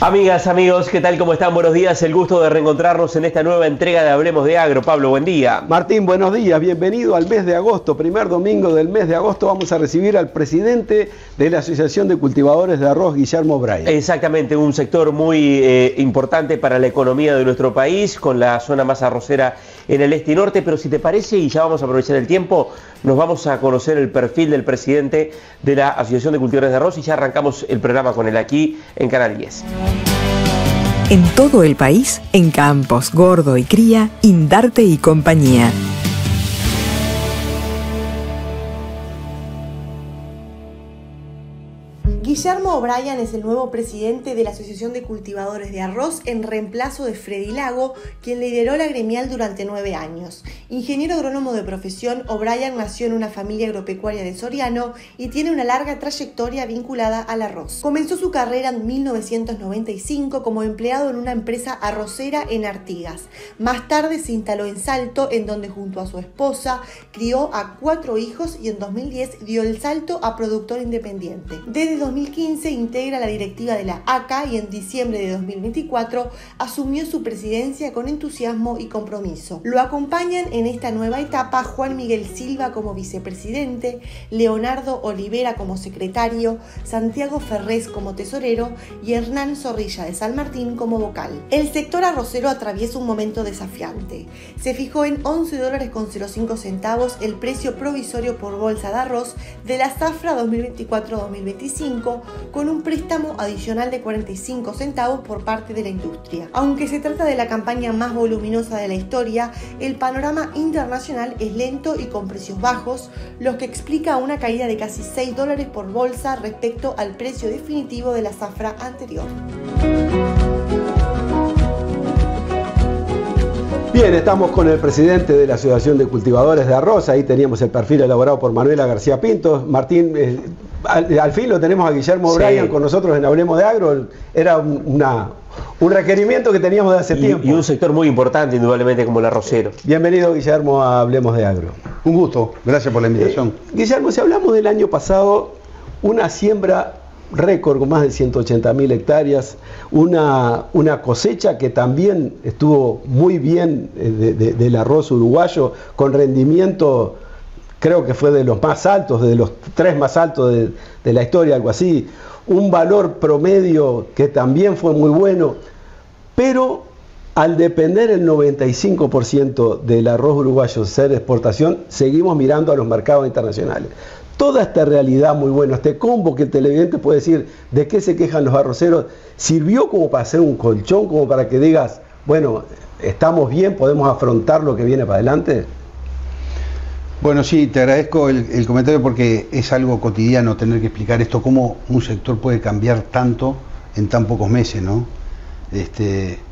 Amigas, amigos, ¿qué tal? ¿Cómo están? Buenos días, el gusto de reencontrarnos en esta nueva entrega de Hablemos de Agro. Pablo, buen día. Martín, buenos días, bienvenido al mes de agosto, primer domingo del mes de agosto. Vamos a recibir al presidente de la Asociación de Cultivadores de Arroz, Guillermo Bryan. Exactamente, un sector muy importante para la economía de nuestro país, con la zona más arrocera en el este y norte, pero si te parece, y ya vamos a aprovechar el tiempo, nos vamos a conocer el perfil del presidente de la Asociación de Cultivadores de Arroz y ya arrancamos el programa con él aquí en Canal 10. En todo el país, en Campos, Gordo y Cría, Indarte y Compañía. Guillermo Bryan es el nuevo presidente de la Asociación de Cultivadores de Arroz en reemplazo de Freddy Lago, quien lideró la gremial durante 9 años. Ingeniero agrónomo de profesión, O'Brien nació en una familia agropecuaria de Soriano y tiene una larga trayectoria vinculada al arroz. Comenzó su carrera en 1995 como empleado en una empresa arrocera en Artigas. Más tarde se instaló en Salto, en donde junto a su esposa crió a 4 hijos y en 2010 dio el salto a productor independiente. Desde 2015 integra la directiva de la ACA y en diciembre de 2024 asumió su presidencia con entusiasmo y compromiso. Lo acompañan en esta nueva etapa Juan Miguel Silva como vicepresidente, Leonardo Olivera como secretario, Santiago Ferrés como tesorero y Hernán Zorrilla de San Martín como vocal. El sector arrocero atraviesa un momento desafiante. Se fijó en $11,05 el precio provisorio por bolsa de arroz de la zafra 2024-2025 con un préstamo adicional de 45 centavos por parte de la industria. Aunque se trata de la campaña más voluminosa de la historia, el panorama internacional es lento y con precios bajos, lo que explica una caída de casi $6 por bolsa respecto al precio definitivo de la zafra anterior. Bien, estamos con el presidente de la Asociación de Cultivadores de Arroz. Ahí teníamos el perfil elaborado por Manuela García Pinto. Martín, al fin lo tenemos a Guillermo Bryan con nosotros en Hablemos de Agro. Era un requerimiento que teníamos de hace tiempo. Y un sector muy importante, indudablemente, como el arrocero. Bienvenido, Guillermo, a Hablemos de Agro. Un gusto, gracias por la invitación. Guillermo, si hablamos del año pasado, una siembra récord con más de 180.000 hectáreas, una cosecha que también estuvo muy bien del arroz uruguayo, con rendimiento, creo que fue de los más altos, de los 3 más altos de la historia, algo así, un valor promedio que también fue muy bueno, pero al depender el 95% del arroz uruguayo ser exportación, seguimos mirando a los mercados internacionales. Toda esta realidad muy buena, este combo que el televidente puede decir de qué se quejan los arroceros, ¿sirvió como para hacer un colchón, como para que digas, bueno, estamos bien, podemos afrontar lo que viene para adelante? Bueno, sí, te agradezco el comentario porque es algo cotidiano tener que explicar esto, cómo un sector puede cambiar tanto en tan pocos meses, ¿no?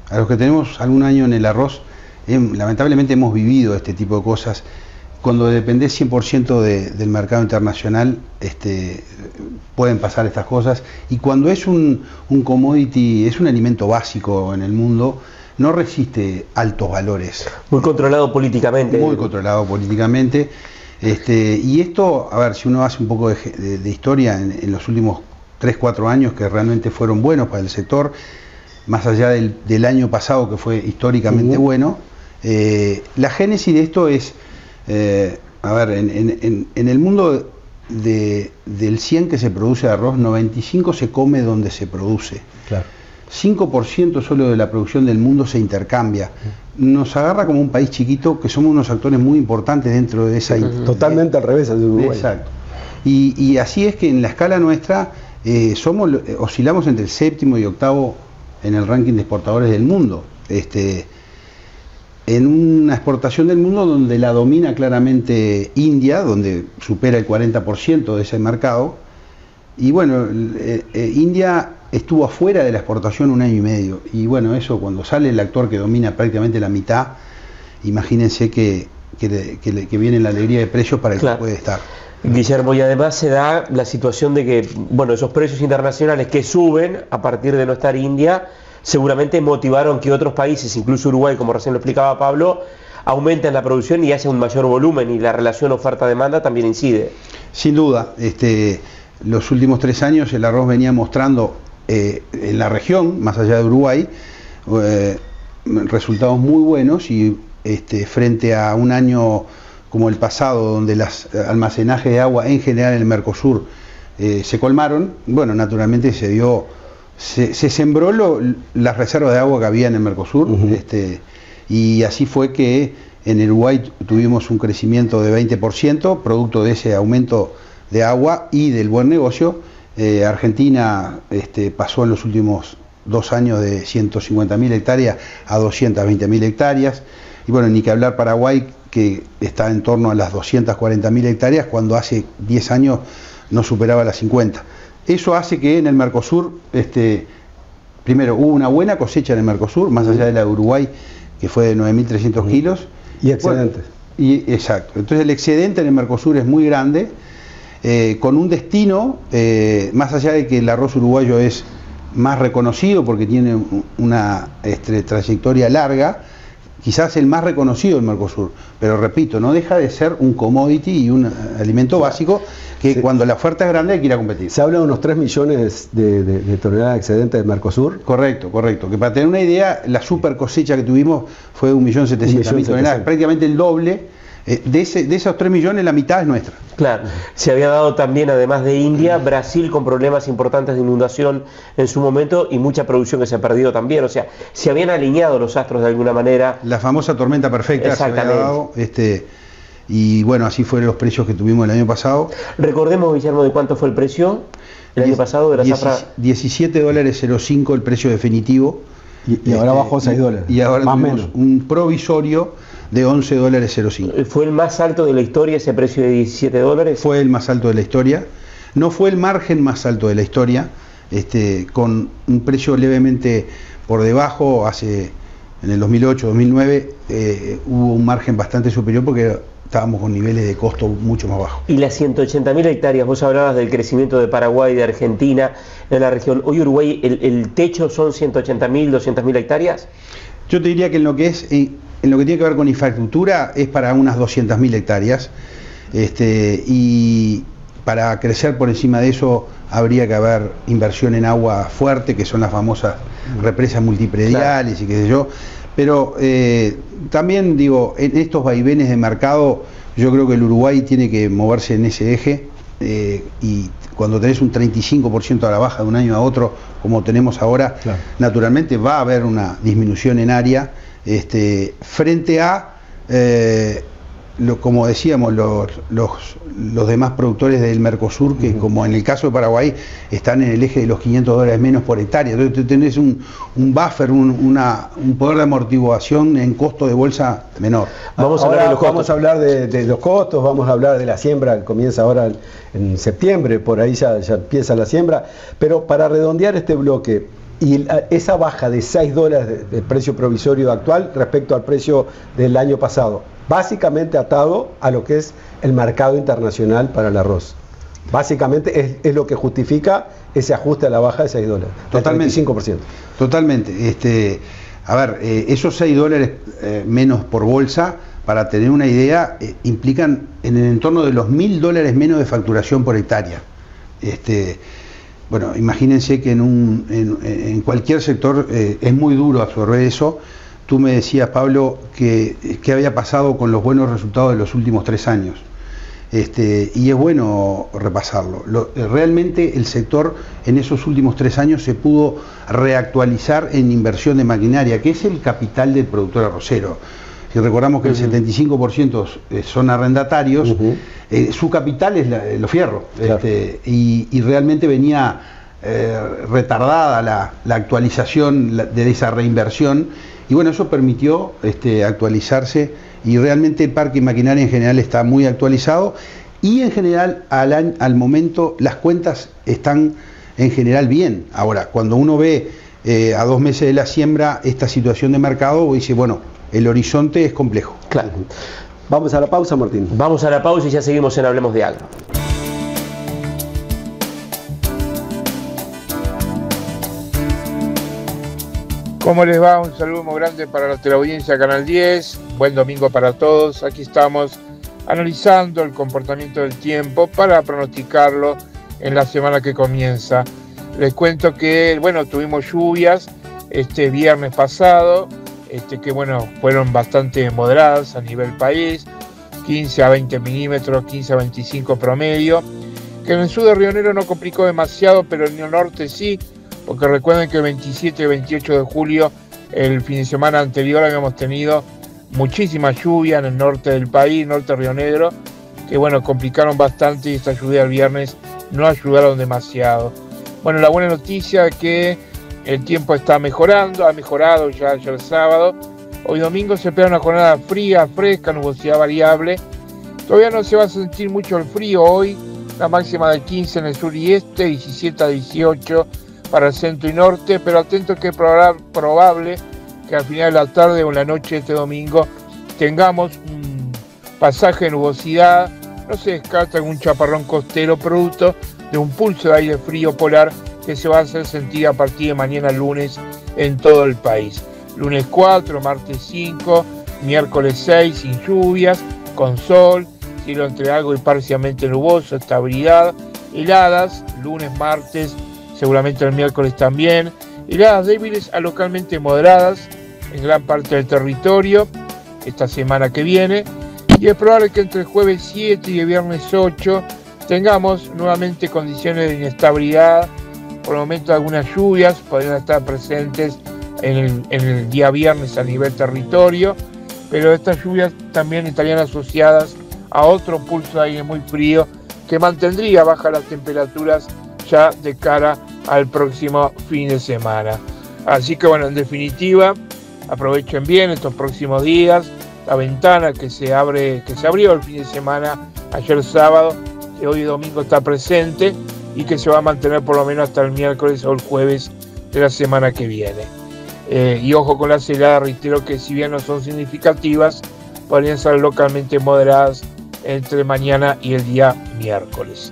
A los que tenemos algún año en el arroz, lamentablemente hemos vivido este tipo de cosas. Cuando dependés 100% del mercado internacional, pueden pasar estas cosas. Y cuando es un commodity, es un alimento básico en el mundo, no resiste altos valores. Muy controlado políticamente. Muy controlado políticamente. Y esto, a ver, si uno hace un poco de historia en los últimos 3-4 años que realmente fueron buenos para el sector, más allá del año pasado que fue históricamente bueno, la génesis de esto es... a ver, en el mundo del 100 que se produce de arroz, 95 se come donde se produce. Claro. 5% solo de la producción del mundo se intercambia. Nos agarra como un país chiquito que somos unos actores muy importantes dentro de esa... Totalmente al revés de Uruguay. Exacto. Y así es que en la escala nuestra oscilamos entre el 7º y 8º en el ranking de exportadores del mundo. En una exportación del mundo donde la domina claramente India, donde supera el 40% de ese mercado, y bueno, India estuvo afuera de la exportación 1 año y medio, y bueno, eso cuando sale el actor que domina prácticamente la mitad, imagínense que viene la alegría de precios para el que puede estar. Guillermo, y además se da la situación de que, bueno, esos precios internacionales que suben a partir de no estar India, seguramente motivaron que otros países, incluso Uruguay, como recién lo explicaba Pablo, aumenten la producción y hacen un mayor volumen, y la relación oferta-demanda también incide. Sin duda, los últimos 3 años el arroz venía mostrando en la región, más allá de Uruguay, resultados muy buenos y frente a un año como el pasado, donde los almacenajes de agua en general en el Mercosur se colmaron, bueno, naturalmente se sembró las reservas de agua que había en el Mercosur, y así fue que en Uruguay tuvimos un crecimiento de 20%, producto de ese aumento de agua y del buen negocio. Argentina pasó en los últimos 2 años de 150.000 hectáreas a 220.000 hectáreas, y bueno, ni que hablar Paraguay, que está en torno a las 240.000 hectáreas, cuando hace 10 años no superaba las 50. Eso hace que en el Mercosur, primero, hubo una buena cosecha en el Mercosur, más allá de la de Uruguay, que fue de 9.300 kilos. Y excedentes. Bueno, exacto. Entonces el excedente en el Mercosur es muy grande, con un destino, más allá de que el arroz uruguayo es más reconocido porque tiene una trayectoria larga, quizás el más reconocido del Mercosur, pero repito, no deja de ser un commodity y un alimento básico que cuando la oferta es grande hay que ir a competir. Se habla de unos 3 millones de toneladas de excedentes del Mercosur. Correcto, que para tener una idea, la super cosecha que tuvimos fue de 1.700.000 toneladas, prácticamente el doble. De esos 3 millones, la mitad es nuestra. Claro, se había dado también, además de India, Brasil con problemas importantes de inundación en su momento y mucha producción que se ha perdido también. O sea, se habían alineado los astros de alguna manera. La famosa tormenta perfecta se había dado, y bueno, así fueron los precios que tuvimos el año pasado. Recordemos, Guillermo, de cuánto fue el precio el año pasado de la zafra. $17.05 el precio definitivo. Y ahora bajó $6. Y ahora más menos un provisorio de $11.05. ¿Fue el más alto de la historia ese precio de $17? Fue el más alto de la historia. No fue el margen más alto de la historia, con un precio levemente por debajo. En el 2008-2009 hubo un margen bastante superior porque estábamos con niveles de costo mucho más bajos. Y las 180.000 hectáreas, vos hablabas del crecimiento de Paraguay, de Argentina, en la región. Hoy Uruguay, ¿el techo son 180.000, 200.000 hectáreas? Yo te diría que en lo que tiene que ver con infraestructura es para unas 200.000 hectáreas, y para crecer por encima de eso habría que haber inversión en agua fuerte, que son las famosas represas multiprediales, claro, y qué sé yo. Pero también digo, en estos vaivenes de mercado, yo creo que el Uruguay tiene que moverse en ese eje, y cuando tenés un 35% a la baja de un año a otro, como tenemos ahora, claro, naturalmente va a haber una disminución en área, frente a, como decíamos, los demás productores del Mercosur, que como en el caso de Paraguay, están en el eje de los $500 menos por hectárea. Entonces tenés un buffer, un poder de amortiguación en costo de bolsa menor. Vamos a hablar de los costos, vamos a hablar de la siembra, que comienza ahora en septiembre, por ahí ya empieza la siembra, pero para redondear este bloque, y esa baja de $6 del precio provisorio actual respecto al precio del año pasado, básicamente atado a lo que es el mercado internacional para el arroz. Básicamente es lo que justifica ese ajuste a la baja de $6, totalmente, del 35%. Totalmente. A ver, esos $6 menos por bolsa, para tener una idea, implican en el entorno de los $1.000 menos de facturación por hectárea. Bueno, imagínense que en cualquier sector es muy duro absorber eso. Tú me decías, Pablo, que había pasado con los buenos resultados de los últimos 3 años. Y es bueno repasarlo. Realmente el sector en esos últimos 3 años se pudo reactualizar en inversión de maquinaria, que es el capital del productor arrocero. Si recordamos que el 75% son arrendatarios, su capital es los fierros, claro, y realmente venía retardada la actualización de esa reinversión, y bueno, eso permitió actualizarse, y realmente el parque maquinaria en general está muy actualizado, y en general al momento las cuentas están en general bien. Ahora, cuando uno ve a 2 meses de la siembra esta situación de mercado, dice, bueno, el horizonte es complejo. Claro. Vamos a la pausa, Martín. Vamos a la pausa y ya seguimos en Hablemos de Agro. ¿Cómo les va? Un saludo muy grande para la teleaudiencia Canal 10. Buen domingo para todos. Aquí estamos analizando el comportamiento del tiempo para pronosticarlo en la semana que comienza. Les cuento que, bueno, tuvimos lluvias este viernes pasado, que bueno, fueron bastante moderadas a nivel país, 15 a 20 milímetros, 15 a 25 promedio, que en el sur de Río Negro no complicó demasiado, pero en el norte sí, porque recuerden que el 27 y 28 de julio, el fin de semana anterior, habíamos tenido muchísima lluvia en el norte del país, norte de Río Negro, que bueno, complicaron bastante y esta lluvia el viernes no ayudaron demasiado. Bueno, la buena noticia es que el tiempo está mejorando, ha mejorado ya ayer sábado. Hoy domingo se espera una jornada fría, fresca, nubosidad variable. Todavía no se va a sentir mucho el frío hoy, la máxima de 15 en el sur y este, 17 a 18 para el centro y norte, pero atento que es probable que al final de la tarde o en la noche de este domingo tengamos un pasaje de nubosidad, no se descarta algún chaparrón costero producto de un pulso de aire frío polar que se va a hacer sentir a partir de mañana lunes en todo el país. Lunes 4, martes 5, miércoles 6 sin lluvias, con sol, cielo entre algo y parcialmente nuboso, estabilidad, heladas, lunes, martes, seguramente el miércoles también, heladas débiles a localmente moderadas en gran parte del territorio esta semana que viene, y es probable que entre el jueves 7 y el viernes 8 tengamos nuevamente condiciones de inestabilidad. Por el momento algunas lluvias podrían estar presentes en el día viernes a nivel territorio, pero estas lluvias también estarían asociadas a otro pulso de aire muy frío que mantendría bajas las temperaturas ya de cara al próximo fin de semana. Así que bueno, en definitiva, aprovechen bien estos próximos días, la ventana que se abrió el fin de semana ayer sábado, que hoy domingo está presente y que se va a mantener por lo menos hasta el miércoles o el jueves de la semana que viene. Y ojo con las heladas, reitero que si bien no son significativas, podrían ser localmente moderadas entre mañana y el día miércoles.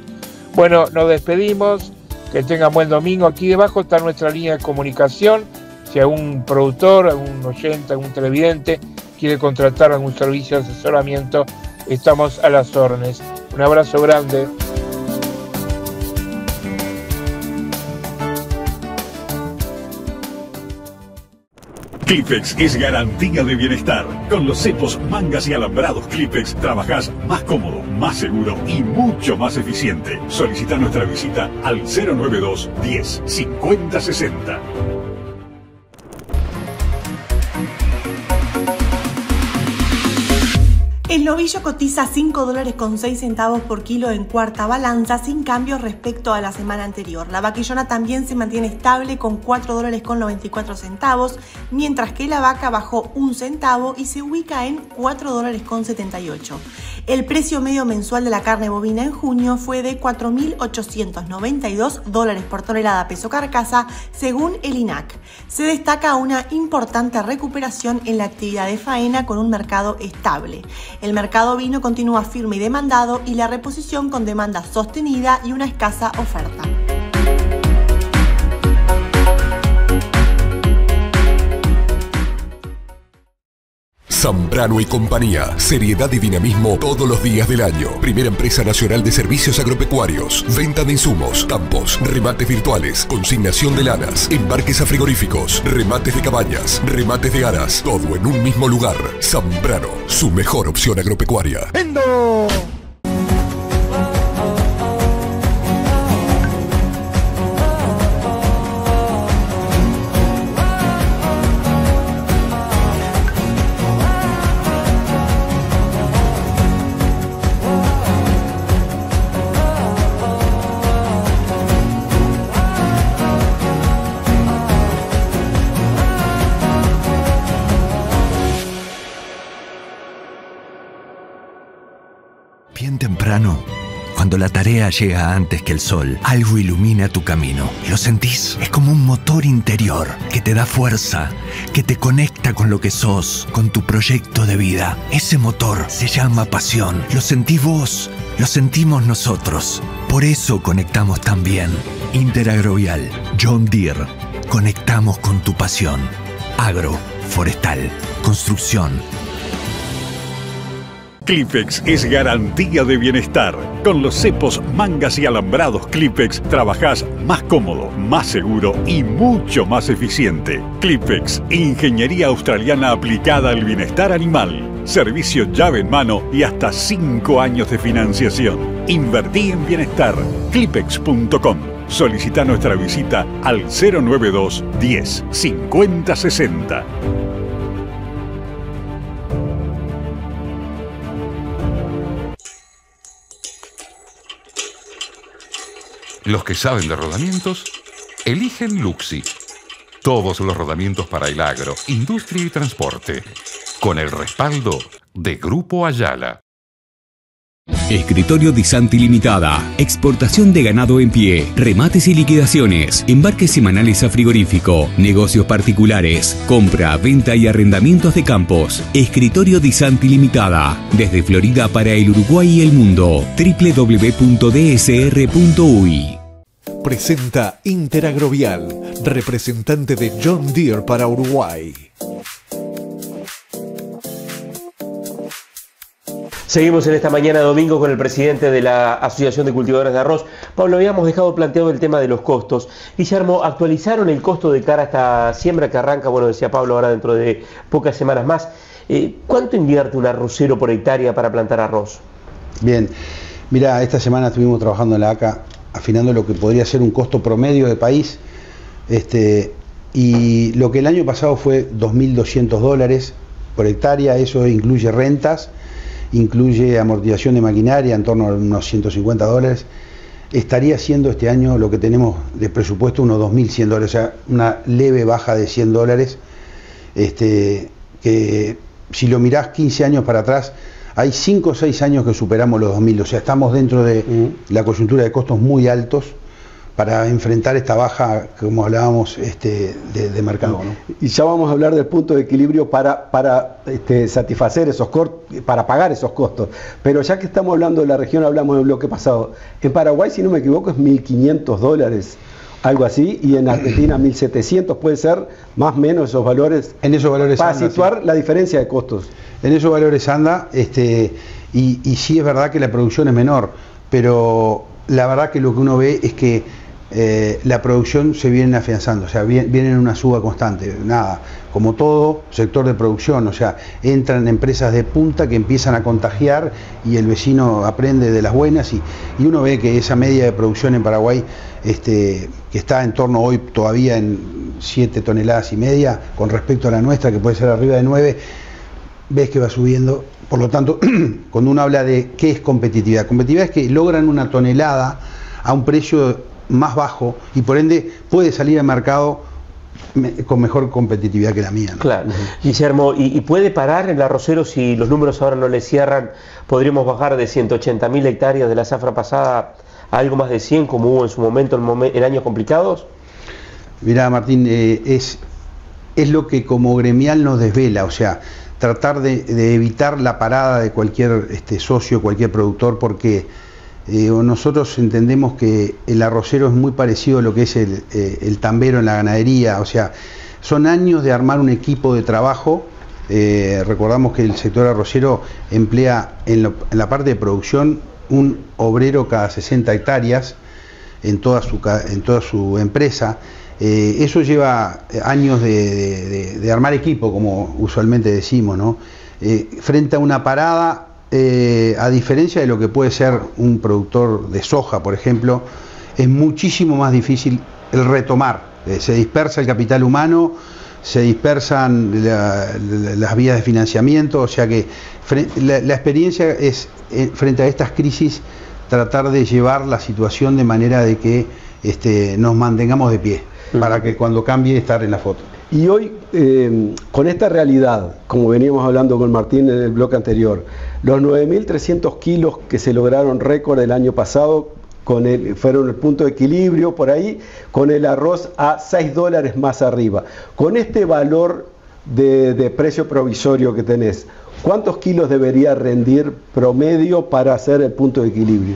Bueno, nos despedimos, que tengan buen domingo. Aquí debajo está nuestra línea de comunicación. Si algún productor, algún oyente, algún televidente quiere contratar algún servicio de asesoramiento, estamos a las órdenes. Un abrazo grande. Clipex es garantía de bienestar. Con los cepos, mangas y alambrados Clipex trabajás más cómodo, más seguro y mucho más eficiente. Solicita nuestra visita al 092 10 50 60. El novillo cotiza $5.06 por kilo en cuarta balanza, sin cambios respecto a la semana anterior. La vaquillona también se mantiene estable con $4.94, mientras que la vaca bajó 1 centavo y se ubica en $4.78. El precio medio mensual de la carne bovina en junio fue de $4.892 por tonelada peso carcasa, según el INAC. Se destaca una importante recuperación en la actividad de faena con un mercado estable. El mercado ovino continúa firme y demandado, y la reposición con demanda sostenida y una escasa oferta. Zambrano y Compañía. Seriedad y dinamismo todos los días del año. Primera empresa nacional de servicios agropecuarios. Venta de insumos, campos, remates virtuales, consignación de lanas, embarques a frigoríficos, remates de cabañas, remates de aras. Todo en un mismo lugar. Zambrano, su mejor opción agropecuaria. ¡Vendo! Bien temprano, cuando la tarea llega antes que el sol, algo ilumina tu camino. ¿Lo sentís? Es como un motor interior que te da fuerza, que te conecta con lo que sos, con tu proyecto de vida. Ese motor se llama pasión. Lo sentís vos, lo sentimos nosotros. Por eso conectamos también. Interagrovial, John Deere. Conectamos con tu pasión. Agro, forestal, construcción. Clipex es garantía de bienestar. Con los cepos, mangas y alambrados Clipex trabajás más cómodo, más seguro y mucho más eficiente. Clipex, ingeniería australiana aplicada al bienestar animal. Servicio llave en mano y hasta 5 años de financiación. Invertí en bienestar. Clipex.com. Solicita nuestra visita al 092 10 50 60. Los que saben de rodamientos, eligen Luxi. Todos los rodamientos para el agro, industria y transporte. Con el respaldo de Grupo Ayala. Escritorio Di Santi Limitada. Exportación de ganado en pie, remates y liquidaciones, embarques semanales a frigorífico, negocios particulares, compra, venta y arrendamientos de campos. Escritorio Di Santi Limitada. Desde Florida para el Uruguay y el mundo. www.dsr.uy. Presenta Interagrovial, representante de John Deere para Uruguay. Seguimos en esta mañana de domingo con el presidente de la Asociación de Cultivadores de Arroz. Pablo, habíamos dejado planteado el tema de los costos. Guillermo, ¿actualizaron el costo de cara a esta siembra que arranca, bueno, decía Pablo, ahora dentro de pocas semanas más? ¿Cuánto invierte un arrocero por hectárea para plantar arroz? Bien, mira, esta semana estuvimos trabajando en la ACA, afinando lo que podría ser un costo promedio de país, y lo que el año pasado fue $2.200 por hectárea. Eso incluye rentas, incluye amortización de maquinaria en torno a unos $150, estaría siendo este año lo que tenemos de presupuesto unos $2.100, o sea, una leve baja de $100, que si lo mirás 15 años para atrás, hay 5 o 6 años que superamos los 2.000, o sea, estamos dentro de la coyuntura de costos muy altos para enfrentar esta baja, como hablábamos, de mercado, ¿no? Y ya vamos a hablar del punto de equilibrio para satisfacer esos para pagar esos costos. Pero ya que estamos hablando de la región, hablamos del bloque pasado. En Paraguay, si no me equivoco, es $1.500, algo así, y en Argentina 1.700, puede ser más o menos esos valores. En esos valores para anda, situar sí, la diferencia de costos. En esos valores anda, y sí es verdad que la producción es menor, pero la verdad que lo que uno ve es que la producción se viene afianzando, o sea, viene en una suba constante. Nada, como todo sector de producción, o sea, entran empresas de punta que empiezan a contagiar y el vecino aprende de las buenas, y uno ve que esa media de producción en Paraguay, que está en torno hoy todavía en 7,5 toneladas con respecto a la nuestra, que puede ser arriba de 9, ves que va subiendo. Por lo tanto, cuando uno habla de qué es competitividad, competitividad es que logran una tonelada a un precio más bajo y por ende puede salir al mercado con mejor competitividad que la mía, ¿no? Claro. Guillermo, ¿y puede parar el arrocero si los números ahora no le cierran? ¿Podríamos bajar de 180.000 hectáreas de la zafra pasada a algo más de 100 como hubo en su momento en años complicados? Mirá, Martín, es lo que como gremial nos desvela, o sea, tratar de evitar la parada de cualquier socio, cualquier productor, porque nosotros entendemos que el arrocero es muy parecido a lo que es el tambero en la ganadería, o sea, son años de armar un equipo de trabajo. Recordamos que el sector arrocero emplea en la parte de producción un obrero cada 60 hectáreas en toda su empresa. Eso lleva años de armar equipo, como usualmente decimos, ¿no? Frente a una parada, a diferencia de lo que puede ser un productor de soja, por ejemplo, es muchísimo más difícil el retomar. Se dispersa el capital humano, se dispersan las vías de financiamiento, o sea que la experiencia es, frente a estas crisis, tratar de llevar la situación de manera de que nos mantengamos de pie, para que cuando cambie estar en la foto. Y hoy, con esta realidad, como veníamos hablando con Martín en el bloque anterior, los 9.300 kilos que se lograron récord el año pasado, fueron el punto de equilibrio por ahí, con el arroz a $6 más arriba. Con este valor de precio provisorio que tenés, ¿cuántos kilos debería rendir promedio para hacer el punto de equilibrio?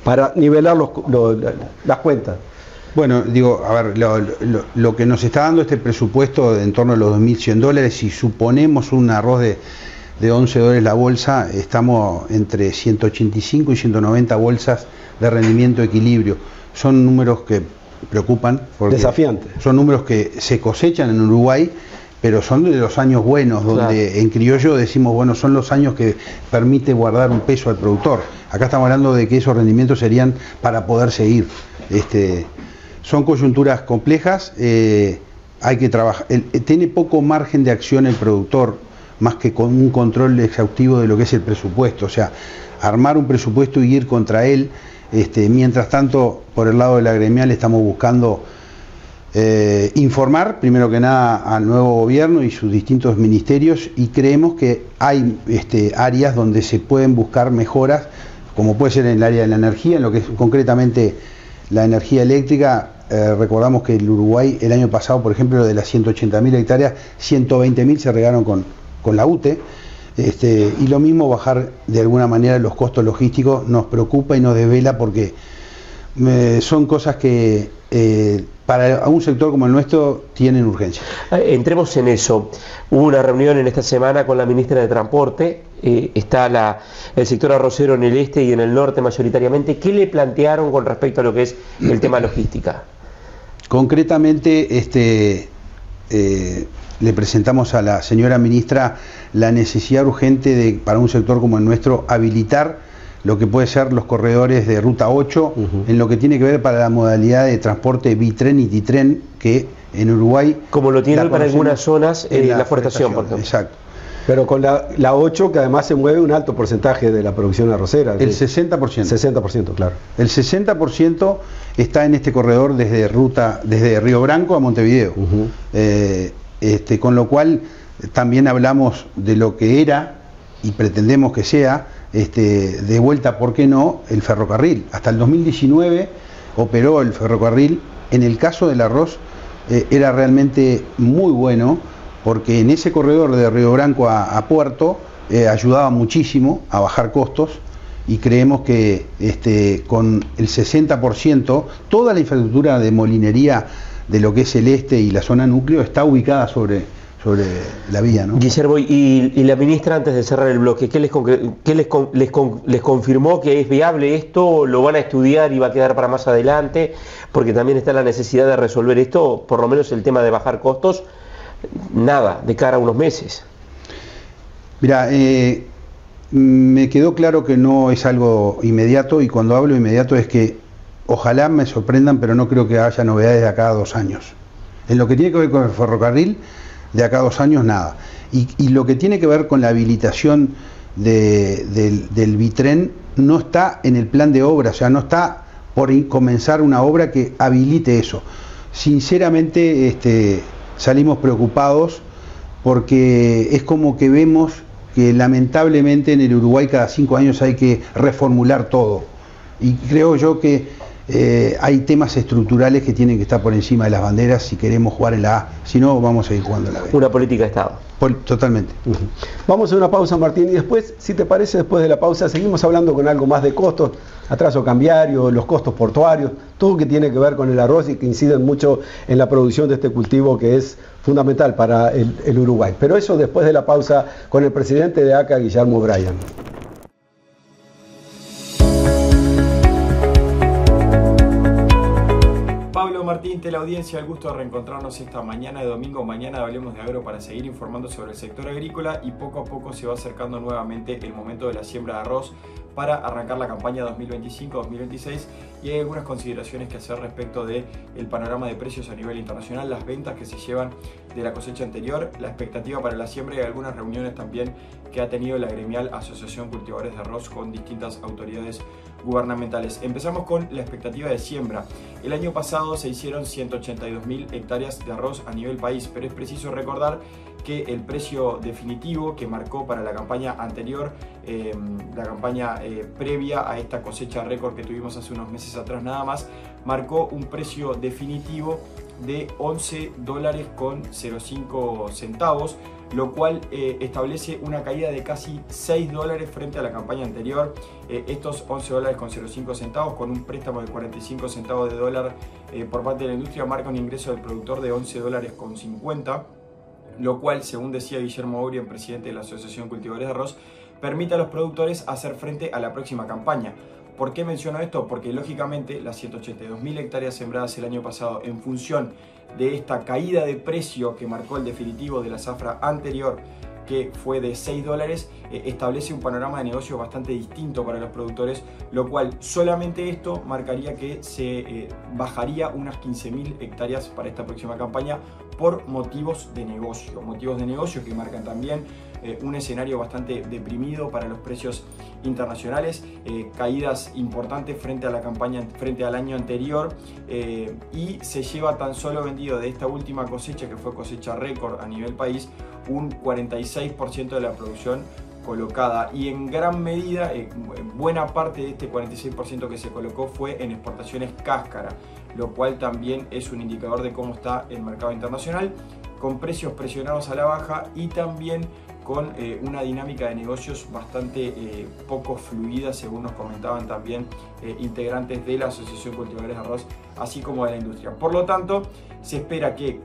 Para nivelar las cuentas. Bueno, digo, a ver, lo que nos está dando este presupuesto en torno a los $2.100, si suponemos un arroz de de 11 dólares la bolsa, estamos entre 185 y 190 bolsas de rendimiento equilibrio. Son números que preocupan. Desafiantes. Son números que se cosechan en Uruguay, pero son de los años buenos, donde en criollo decimos, bueno, son los años que permite guardar un peso al productor. Acá estamos hablando de que esos rendimientos serían para poder seguir. Son coyunturas complejas, hay que trabajar. Tiene poco margen de acción el productor, más que con un control exhaustivo de lo que es el presupuesto. O sea, armar un presupuesto y ir contra él. Mientras tanto, por el lado de la gremial estamos buscando informar, primero que nada, al nuevo gobierno y sus distintos ministerios, y creemos que hay áreas donde se pueden buscar mejoras, como puede ser en el área de la energía, en lo que es concretamente la energía eléctrica. Recordamos que el Uruguay el año pasado, por ejemplo, de las 180.000 hectáreas, 120.000 se regaron con la UTE. Y lo mismo, bajar de alguna manera los costos logísticos nos preocupa y nos desvela, porque son cosas que para un sector como el nuestro tienen urgencia. Entremos en eso. Hubo una reunión en esta semana con la ministra de Transporte, está el sector arrocero en el este y en el norte mayoritariamente. ¿Qué le plantearon con respecto a lo que es el tema logística? Concretamente, le presentamos a la señora ministra la necesidad urgente para un sector como el nuestro habilitar lo que puede ser los corredores de Ruta 8, en lo que tiene que ver para la modalidad de transporte bitren y titren, que en Uruguay... Como lo tiene para algunas zonas en la forestación, por ejemplo. Exacto. Pero con la 8, que además se mueve un alto porcentaje de la producción arrocera. El 60%. 60%, claro. El 60% está en este corredor desde Río Branco a Montevideo. Con lo cual también hablamos de lo que era y pretendemos que sea de vuelta, ¿por qué no?, el ferrocarril. Hasta el 2019 operó el ferrocarril. En el caso del arroz era realmente muy bueno, porque en ese corredor de Río Branco a Puerto ayudaba muchísimo a bajar costos, y creemos que con el 60%, toda la infraestructura de molinería de lo que es el este y la zona núcleo está ubicada sobre la vía, ¿no? Guillermo, y la ministra, antes de cerrar el bloque, ¿qué les confirmó que es viable esto? ¿Lo van a estudiar y va a quedar para más adelante? Porque también está la necesidad de resolver esto, por lo menos el tema de bajar costos, nada, de cara a unos meses. Mira, me quedó claro que no es algo inmediato, y cuando hablo inmediato es que ojalá me sorprendan, pero no creo que haya novedades de acá a 2 años. En lo que tiene que ver con el ferrocarril, de acá a 2 años nada. Y lo que tiene que ver con la habilitación del bitren no está en el plan de obra, o sea, no está por comenzar una obra que habilite eso. Sinceramente salimos preocupados, porque es como que vemos que lamentablemente en el Uruguay cada 5 años hay que reformular todo. Y creo yo que hay temas estructurales que tienen que estar por encima de las banderas si queremos jugar en la A. Si no, vamos a seguir jugando en la B. Una política de Estado. Totalmente. Vamos a una pausa, Martín, y después, si te parece, después de la pausa seguimos hablando con algo más de costos, atraso cambiario, los costos portuarios, todo que tiene que ver con el arroz y que inciden mucho en la producción de este cultivo que es fundamental para el Uruguay. Pero eso después de la pausa con el presidente de ACA, Guillermo Bryan. Martín, teleaudiencia, el gusto de reencontrarnos esta mañana de domingo. Mañana Hablemos de Agro, para seguir informando sobre el sector agrícola, y poco a poco se va acercando nuevamente el momento de la siembra de arroz para arrancar la campaña 2025-2026, y hay algunas consideraciones que hacer respecto del panorama de precios a nivel internacional, las ventas que se llevan de la cosecha anterior, la expectativa para la siembra y algunas reuniones también que ha tenido la gremial Asociación Cultivadores de Arroz con distintas autoridades gubernamentales. Empezamos con la expectativa de siembra. El año pasado se hicieron 182.000 hectáreas de arroz a nivel país, pero es preciso recordar que el precio definitivo que marcó para la campaña anterior, la campaña previa a esta cosecha récord que tuvimos hace unos meses atrás nada más, marcó un precio definitivo de $11.05, lo cual establece una caída de casi $6 frente a la campaña anterior. Estos $11.05 con un préstamo de 45 centavos de dólar por parte de la industria marca un ingreso del productor de $11.50. lo cual, según decía Guillermo Obrien, presidente de la Asociación de Cultivadores de Arroz, permite a los productores hacer frente a la próxima campaña. ¿Por qué menciono esto? Porque lógicamente las 182.000 hectáreas sembradas el año pasado en función de esta caída de precio que marcó el definitivo de la zafra anterior, que fue de $6, establece un panorama de negocio bastante distinto para los productores, lo cual solamente esto marcaría que se bajaría unas 15.000 hectáreas para esta próxima campaña por motivos de negocio que marcan también un escenario bastante deprimido para los precios internacionales, caídas importantes frente a la campaña, frente al año anterior, y se lleva tan solo vendido de esta última cosecha, que fue cosecha récord a nivel país, un 46% de la producción colocada, y en gran medida, buena parte de este 46% que se colocó fue en exportaciones cáscara, lo cual también es un indicador de cómo está el mercado internacional, con precios presionados a la baja y también con una dinámica de negocios bastante poco fluida, según nos comentaban también integrantes de la Asociación de Cultivadores de Arroz, así como de la industria. Por lo tanto, se espera que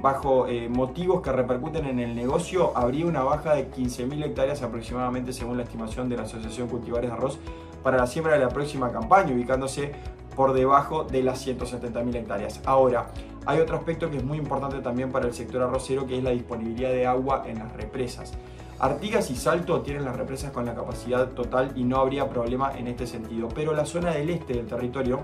bajo motivos que repercuten en el negocio, habría una baja de 15.000 hectáreas aproximadamente, según la estimación de la Asociación de Cultivadores de Arroz, para la siembra de la próxima campaña, ubicándose por debajo de las 170.000 hectáreas. Ahora, hay otro aspecto que es muy importante también para el sector arrocero, que es la disponibilidad de agua en las represas. Artigas y Salto tienen las represas con la capacidad total y no habría problema en este sentido, pero la zona del este del territorio,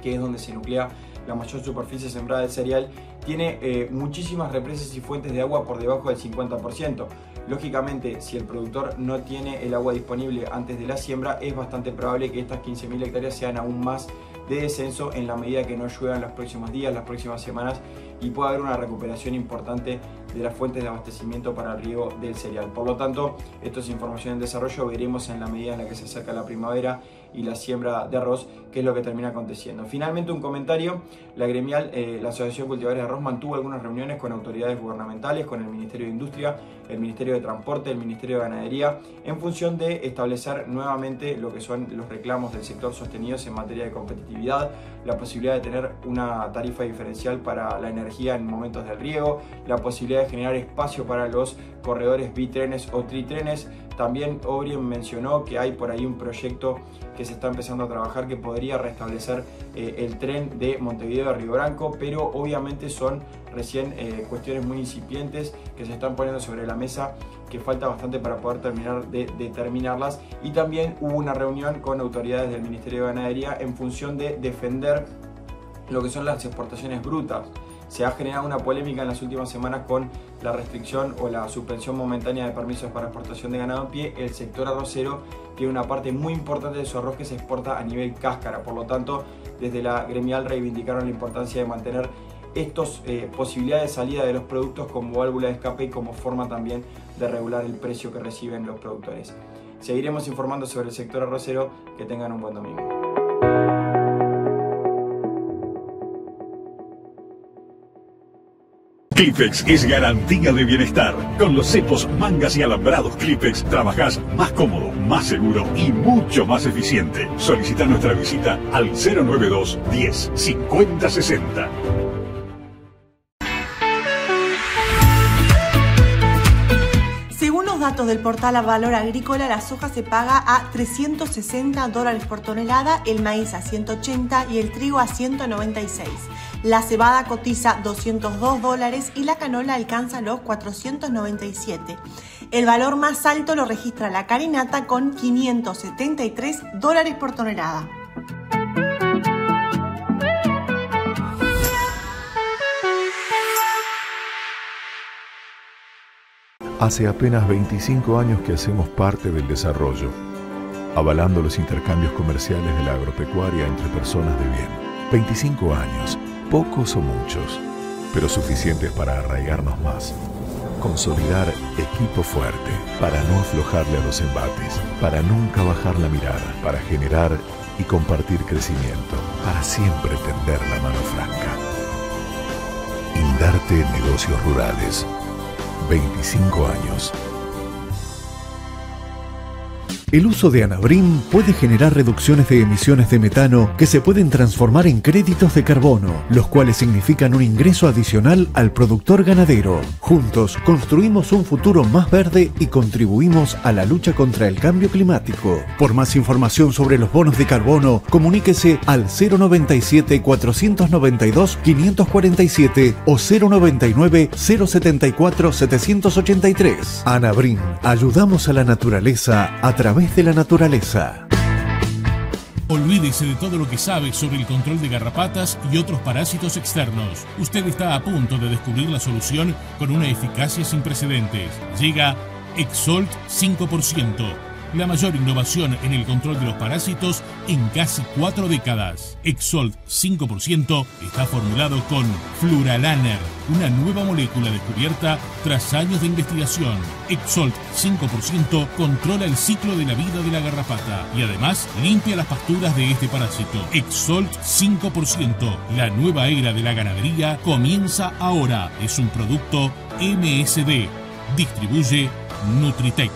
que es donde se nuclea la mayor superficie sembrada del cereal, tiene muchísimas represas y fuentes de agua por debajo del 50%. Lógicamente, si el productor no tiene el agua disponible antes de la siembra, es bastante probable que estas 15.000 hectáreas sean aún más de descenso en la medida que no lluevan los próximos días, las próximas semanas, y pueda haber una recuperación importante de las fuentes de abastecimiento para el riego del cereal. Por lo tanto, esto es información en desarrollo, veremos en la medida en la que se acerca la primavera y la siembra de arroz qué es lo que termina aconteciendo. Finalmente, un comentario: la gremial, la Asociación de Cultivadores de Arroz mantuvo algunas reuniones con autoridades gubernamentales, con el Ministerio de Industria, el Ministerio de Transporte, el Ministerio de Ganadería, en función de establecer nuevamente lo que son los reclamos del sector sostenidos en materia de competitividad, la posibilidad de tener una tarifa diferencial para la energía en momentos del riego, la posibilidad de generar espacio para los corredores bitrenes o tritrenes. También Obrien mencionó que hay por ahí un proyecto que se está empezando a trabajar que podría restablecer el tren de Montevideo a Río Branco, pero obviamente son recién cuestiones muy incipientes que se están poniendo sobre la mesa, que falta bastante para poder terminar de determinarlas. Y también hubo una reunión con autoridades del Ministerio de Ganadería en función de defender lo que son las exportaciones brutas. Se ha generado una polémica en las últimas semanas con la restricción o la suspensión momentánea de permisos para exportación de ganado en pie. El sector arrocero tiene una parte muy importante de su arroz que se exporta a nivel cáscara. Por lo tanto, desde la gremial reivindicaron la importancia de mantener estas posibilidades de salida de los productos como válvula de escape y como forma también de regular el precio que reciben los productores. Seguiremos informando sobre el sector arrocero. Que tengan un buen domingo. Clipex es garantía de bienestar. Con los cepos, mangas y alambrados Clipex trabajás más cómodo, más seguro y mucho más eficiente. Solicita nuestra visita al 092 10 50 60. Según los datos del portal Valor Agrícola, la soja se paga a $360 por tonelada, el maíz a 180 y el trigo a 196. La cebada cotiza $202 y la canola alcanza los 497. El valor más alto lo registra la carinata con $573 por tonelada. Hace apenas 25 años que hacemos parte del desarrollo, avalando los intercambios comerciales de la agropecuaria entre personas de bien. 25 años, pocos o muchos, pero suficientes para arraigarnos más. Consolidar equipo fuerte, para no aflojarle a los embates, para nunca bajar la mirada, para generar y compartir crecimiento, para siempre tender la mano franca. Indarte Negocios Rurales. 25 años. El uso de Anabrim puede generar reducciones de emisiones de metano que se pueden transformar en créditos de carbono, los cuales significan un ingreso adicional al productor ganadero. Juntos construimos un futuro más verde y contribuimos a la lucha contra el cambio climático. Por más información sobre los bonos de carbono, comuníquese al 097-492-547 o 099-074-783. Anabrim, ayudamos a la naturaleza a través de la naturaleza. Olvídese de todo lo que sabe sobre el control de garrapatas y otros parásitos externos. Usted está a punto de descubrir la solución con una eficacia sin precedentes. Llega Exolt 5%. La mayor innovación en el control de los parásitos en casi 4 décadas. Exolt 5% está formulado con Fluralaner, una nueva molécula descubierta tras años de investigación. Exolt 5% controla el ciclo de la vida de la garrapata y además limpia las pasturas de este parásito. Exolt 5%, la nueva era de la ganadería comienza ahora. Es un producto MSD. Distribuye Nutritec.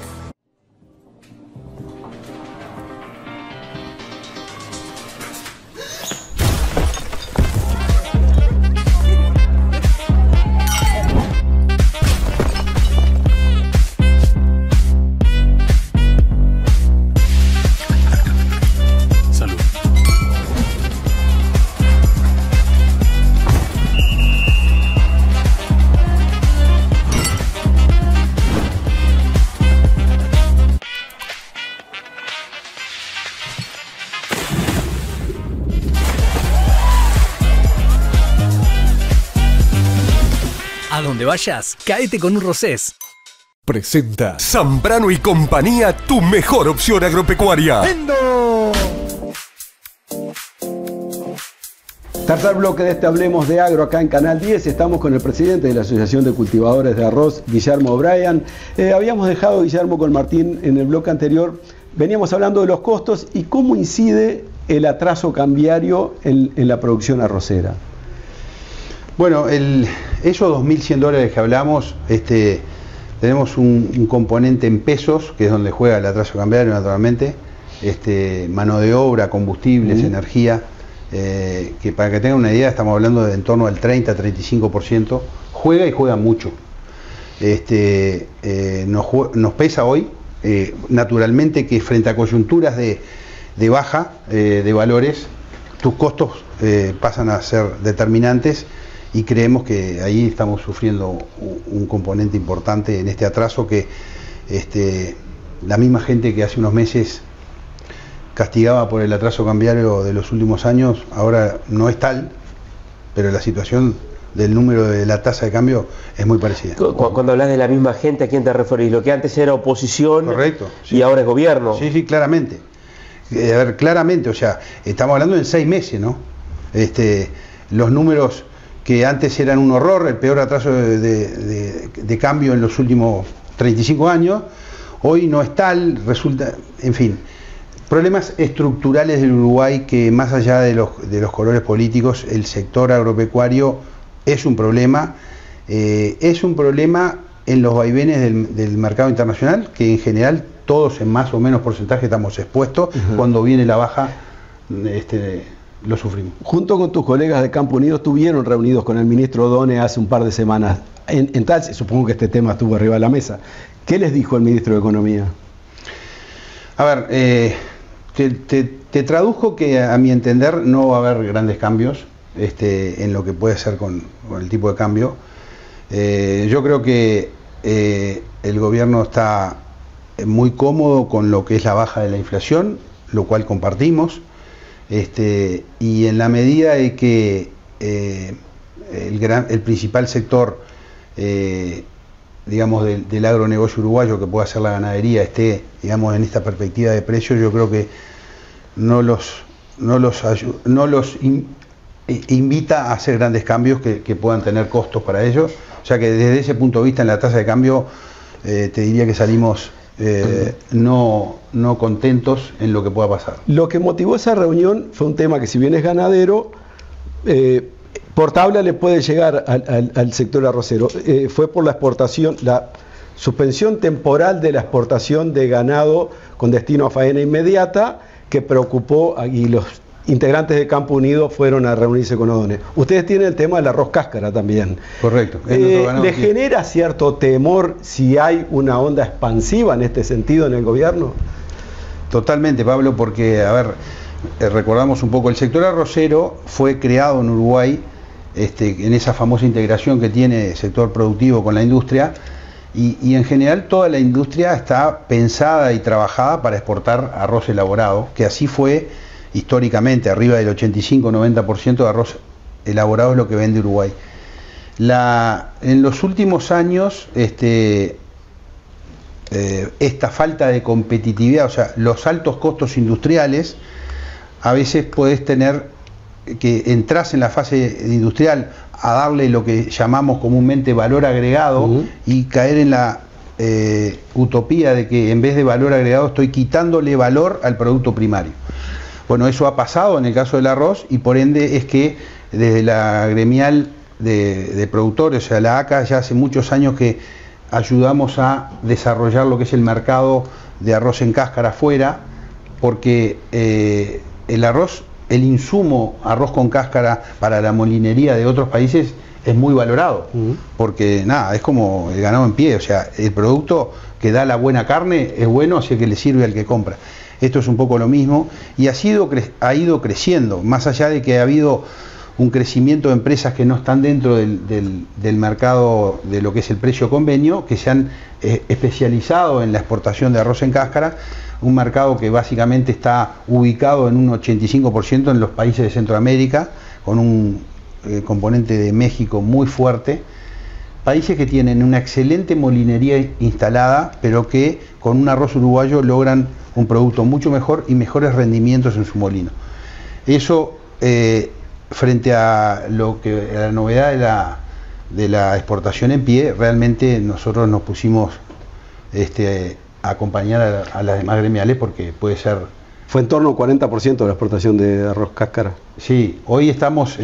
A donde vayas, caete con un Rosés. Presenta Zambrano y Compañía, tu mejor opción agropecuaria. ¡Vendo! Tercer bloque de este Hablemos de Agro acá en Canal 10. Estamos con el presidente de la Asociación de Cultivadores de Arroz, Guillermo O'Brien. Habíamos dejado, Guillermo, con Martín en el bloque anterior. Veníamos hablando de los costos y cómo incide el atraso cambiario en la producción arrocera. Bueno, esos $2.100 que hablamos, tenemos un componente en pesos, que es donde juega el atraso cambiario naturalmente, mano de obra, combustibles, energía, que para que tengan una idea estamos hablando de en torno al 30-35%, juega y juega mucho. Nos pesa hoy, naturalmente, que frente a coyunturas de baja de valores, tus costos pasan a ser determinantes. Y creemos que ahí estamos sufriendo un componente importante en este atraso que la misma gente que hace unos meses castigaba por el atraso cambiario de los últimos años, ahora no es tal, pero la situación del número de la tasa de cambio es muy parecida. Cuando hablas de la misma gente, ¿a quién te referís? Lo que antes era oposición. Correcto, sí. Y ahora es gobierno. Sí, sí, claramente. A ver, claramente, o sea, estamos hablando en 6 meses, ¿no? Los números que antes eran un horror, el peor atraso de cambio en los últimos 35 años, hoy no es tal, resulta, en fin, problemas estructurales del Uruguay que más allá de los colores políticos, el sector agropecuario es un problema en los vaivenes del mercado internacional, que en general todos en más o menos porcentaje estamos expuestos, cuando viene la baja, lo sufrimos. Junto con tus colegas de Campo Unido estuvieron reunidos con el ministro O'Donnell hace un par de semanas. En tal, supongo que este tema estuvo arriba de la mesa. ¿Qué les dijo el ministro de Economía? A ver, te traduzco que a mi entender no va a haber grandes cambios en lo que puede ser con el tipo de cambio. Yo creo que el gobierno está muy cómodo con lo que es la baja de la inflación, lo cual compartimos. Y en la medida de que el principal sector, digamos, del agronegocio uruguayo, que pueda ser la ganadería, esté, digamos, en esta perspectiva de precios, yo creo que no los invita a hacer grandes cambios que puedan tener costos para ellos. O sea que desde ese punto de vista, en la tasa de cambio, te diría que salimos no contentos en lo que pueda pasar. Lo que motivó esa reunión fue un tema que, si bien es ganadero, por tabla le puede llegar al sector arrocero. Fue por la exportación, la suspensión temporal de la exportación de ganado con destino a faena inmediata, que preocupó, y los integrantes de Campo Unido fueron a reunirse con O'Donnell. Ustedes tienen el tema del arroz cáscara también. Correcto. ¿Le genera cierto temor si hay una onda expansiva en este sentido en el gobierno? Totalmente, Pablo, porque, a ver, recordamos un poco, el sector arrocero fue creado en Uruguay en esa famosa integración que tiene el sector productivo con la industria, y en general toda la industria está pensada y trabajada para exportar arroz elaborado, que así fue históricamente. Arriba del 85-90% de arroz elaborado es lo que vende Uruguay. En los últimos años, esta falta de competitividad, o sea, los altos costos industriales, a veces puedes tener que entras en la fase industrial a darle lo que llamamos comúnmente valor agregado, y caer en la utopía de que en vez de valor agregado estoy quitándole valor al producto primario. Bueno, eso ha pasado en el caso del arroz, y por ende es que desde la gremial de productores, o sea, la ACA, ya hace muchos años que ayudamos a desarrollar lo que es el mercado de arroz en cáscara afuera, porque el arroz, el insumo arroz con cáscara para la molinería de otros países es muy valorado, porque nada, es como el ganado en pie, o sea, el producto que da la buena carne es bueno, así que le sirve al que compra. Esto es un poco lo mismo, y ha ido creciendo, más allá de que ha habido un crecimiento de empresas que no están dentro del mercado de lo que es el precio convenio, que se han especializado en la exportación de arroz en cáscara, un mercado que básicamente está ubicado en un 85% en los países de Centroamérica, con un componente de México muy fuerte, países que tienen una excelente molinería instalada, pero que con un arroz uruguayo logran un producto mucho mejor y mejores rendimientos en su molino. Eso, frente a la novedad de la exportación en pie, realmente nosotros nos pusimos a acompañar a las demás gremiales, porque puede ser... Fue en torno al 40% de la exportación de arroz cáscara. Sí, hoy estamos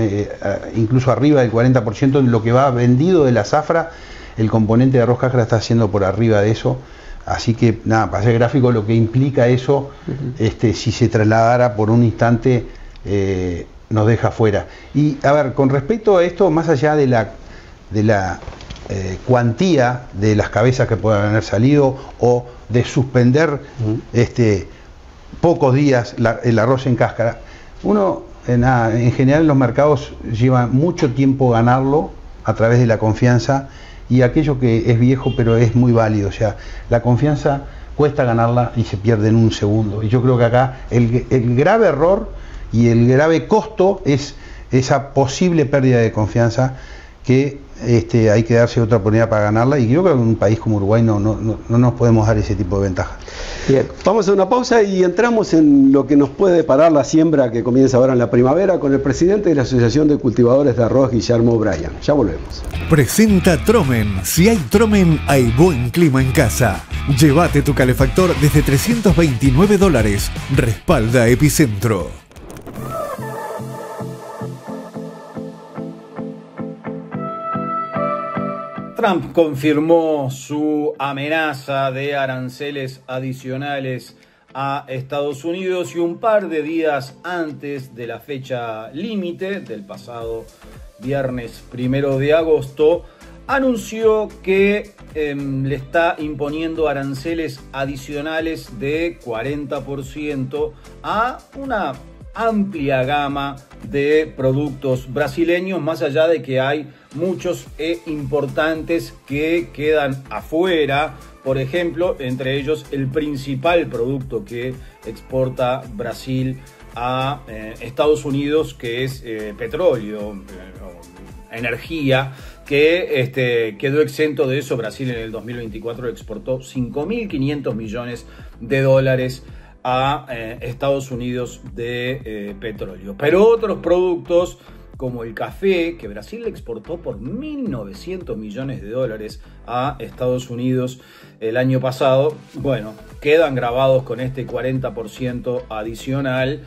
incluso arriba del 40% en lo que va vendido de la zafra. El componente de arroz cáscara está haciendo por arriba de eso. Así que, nada, para hacer gráfico, lo que implica eso, si se trasladara por un instante, nos deja fuera. Y, a ver, con respecto a esto, más allá de la cuantía de las cabezas que puedan haber salido, o de suspender pocos días el arroz en cáscara, uno, en general, los mercados lleva mucho tiempo ganarlo a través de la confianza, y aquello que es viejo pero es muy válido. O sea, la confianza cuesta ganarla y se pierde en un segundo. Y yo creo que acá el grave error y el grave costo es esa posible pérdida de confianza, que hay que darse otra oportunidad para ganarla, y creo que en un país como Uruguay no nos podemos dar ese tipo de ventaja. Bien, vamos a una pausa y entramos en lo que nos puede deparar la siembra que comienza ahora en la primavera, con el presidente de la Asociación de Cultivadores de Arroz, Guillermo O'Brien. Ya volvemos. Presenta Tromen. Si hay Tromen, hay buen clima en casa. Llévate tu calefactor desde $329. Respalda Epicentro. Trump confirmó su amenaza de aranceles adicionales a Estados Unidos, y un par de días antes de la fecha límite del pasado viernes 1 de agosto, anunció que le está imponiendo aranceles adicionales de 40% a una amplia gama de productos brasileños, más allá de que hay muchos e importantes que quedan afuera. Por ejemplo, entre ellos el principal producto que exporta Brasil a Estados Unidos, que es petróleo, energía, que quedó exento de eso. Brasil en el 2024 exportó $5.500 millones a Estados Unidos de petróleo. Pero otros productos, como el café, que Brasil le exportó por $1.900 millones a Estados Unidos el año pasado, bueno, quedan grabados con este 40% adicional,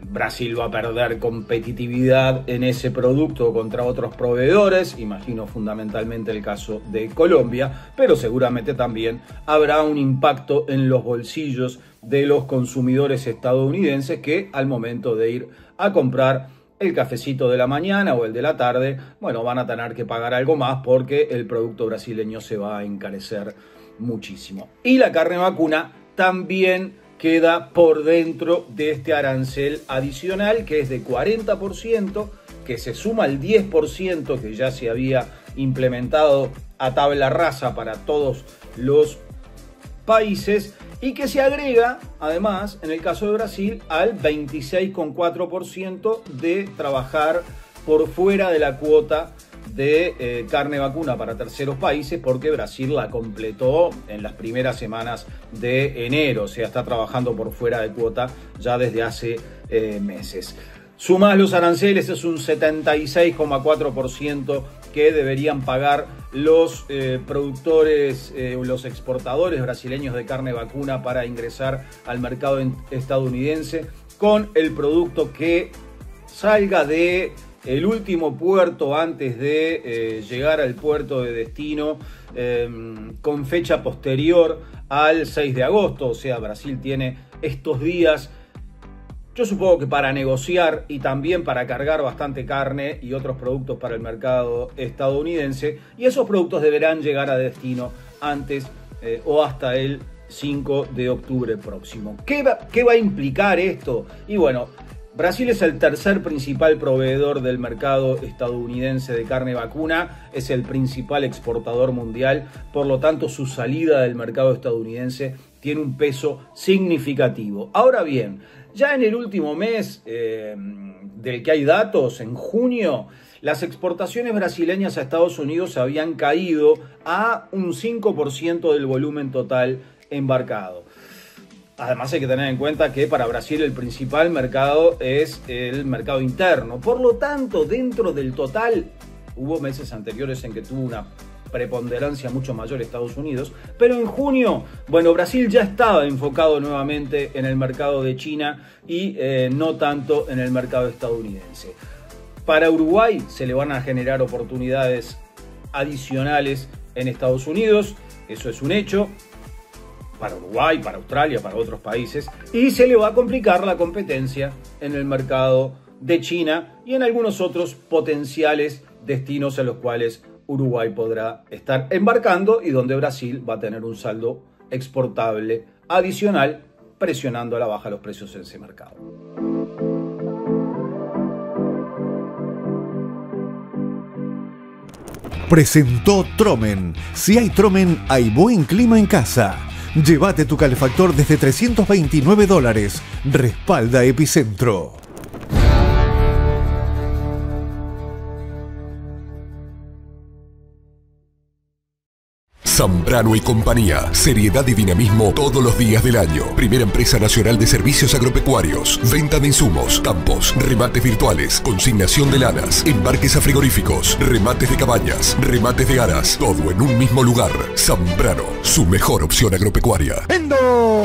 Brasil va a perder competitividad en ese producto contra otros proveedores, imagino fundamentalmente el caso de Colombia, pero seguramente también habrá un impacto en los bolsillos de los consumidores estadounidenses que al momento de ir a comprar el cafecito de la mañana o el de la tarde, bueno, van a tener que pagar algo más porque el producto brasileño se va a encarecer muchísimo. Y la carne vacuna también queda por dentro de este arancel adicional que es de 40%, que se suma al 10% que ya se había implementado a tabla rasa para todos los países y que se agrega además en el caso de Brasil al 26,4% de trabajar por fuera de la cuota de carne vacuna para terceros países, porque Brasil la completó en las primeras semanas de enero, o sea, está trabajando por fuera de cuota ya desde hace meses. Sumás los aranceles, es un 76,4% que deberían pagar los productores, los exportadores brasileños de carne vacuna para ingresar al mercado estadounidense con el producto que salga de el último puerto antes de llegar al puerto de destino con fecha posterior al 6 de agosto. O sea, Brasil tiene estos días, yo supongo que para negociar y también para cargar bastante carne y otros productos para el mercado estadounidense. Y esos productos deberán llegar a destino antes o hasta el 5 de octubre próximo. ¿Qué va a implicar esto? Y bueno, Brasil es el tercer principal proveedor del mercado estadounidense de carne vacuna, es el principal exportador mundial, por lo tanto su salida del mercado estadounidense tiene un peso significativo. Ahora bien, ya en el último mes del que hay datos, en junio, las exportaciones brasileñas a Estados Unidos habían caído a un 5% del volumen total embarcado. Además hay que tener en cuenta que para Brasil el principal mercado es el mercado interno. Por lo tanto, dentro del total, hubo meses anteriores en que tuvo una preponderancia mucho mayor Estados Unidos, pero en junio, bueno, Brasil ya estaba enfocado nuevamente en el mercado de China y no tanto en el mercado estadounidense. Para Uruguay se le van a generar oportunidades adicionales en Estados Unidos, eso es un hecho. Para Uruguay, para Australia, para otros países, y se le va a complicar la competencia en el mercado de China y en algunos otros potenciales destinos en los cuales Uruguay podrá estar embarcando y donde Brasil va a tener un saldo exportable adicional, presionando a la baja los precios en ese mercado. Presentó Tromen. Si hay Tromen, hay buen clima en casa. Llévate tu calefactor desde $329. Respalda Epicentro. Zambrano y compañía. Seriedad y dinamismo todos los días del año. Primera empresa nacional de servicios agropecuarios. Venta de insumos, campos, remates virtuales, consignación de lanas, embarques a frigoríficos, remates de cabañas, remates de aras. Todo en un mismo lugar. Zambrano, su mejor opción agropecuaria. ¡Vendo!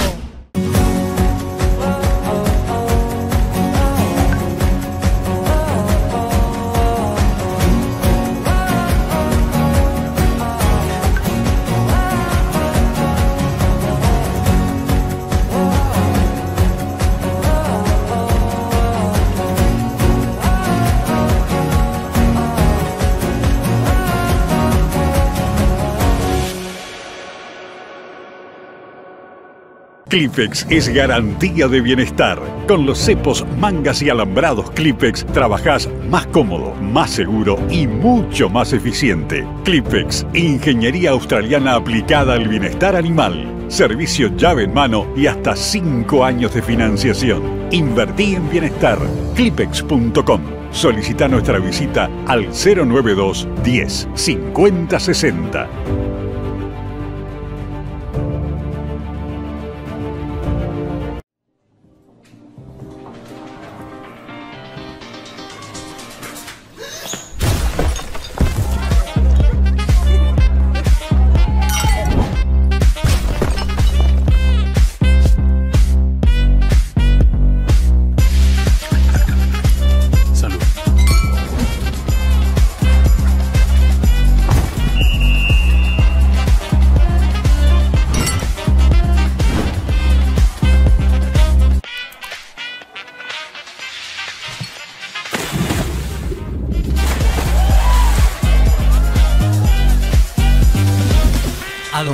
Clipex es garantía de bienestar. Con los cepos, mangas y alambrados Clipex trabajás más cómodo, más seguro y mucho más eficiente. Clipex, ingeniería australiana aplicada al bienestar animal. Servicio llave en mano y hasta 5 años de financiación. Invertí en bienestar. Clipex.com. Solicita nuestra visita al 092 10 50 60.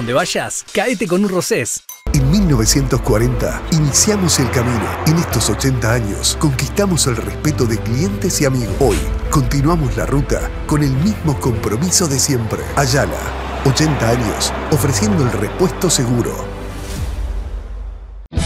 donde vayas, caete con un Rosés. En 1940 iniciamos el camino. En estos 80 años conquistamos el respeto de clientes y amigos. Hoy continuamos la ruta con el mismo compromiso de siempre. Ayala, 80 años ofreciendo el repuesto seguro.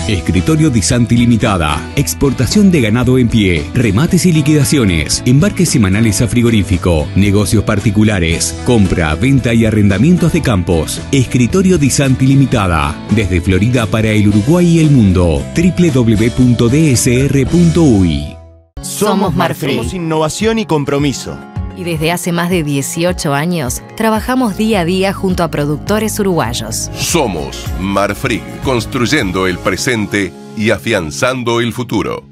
Escritorio Di Santi Limitada. Exportación de ganado en pie. Remates y liquidaciones. Embarques semanales a frigorífico. Negocios particulares. Compra, venta y arrendamientos de campos. Escritorio Di Santi Limitada. Desde Florida para el Uruguay y el mundo. www.dsr.uy. Somos Marfrig. Somos innovación y compromiso. Y desde hace más de 18 años, trabajamos día a día junto a productores uruguayos. Somos Marfrig, construyendo el presente y afianzando el futuro.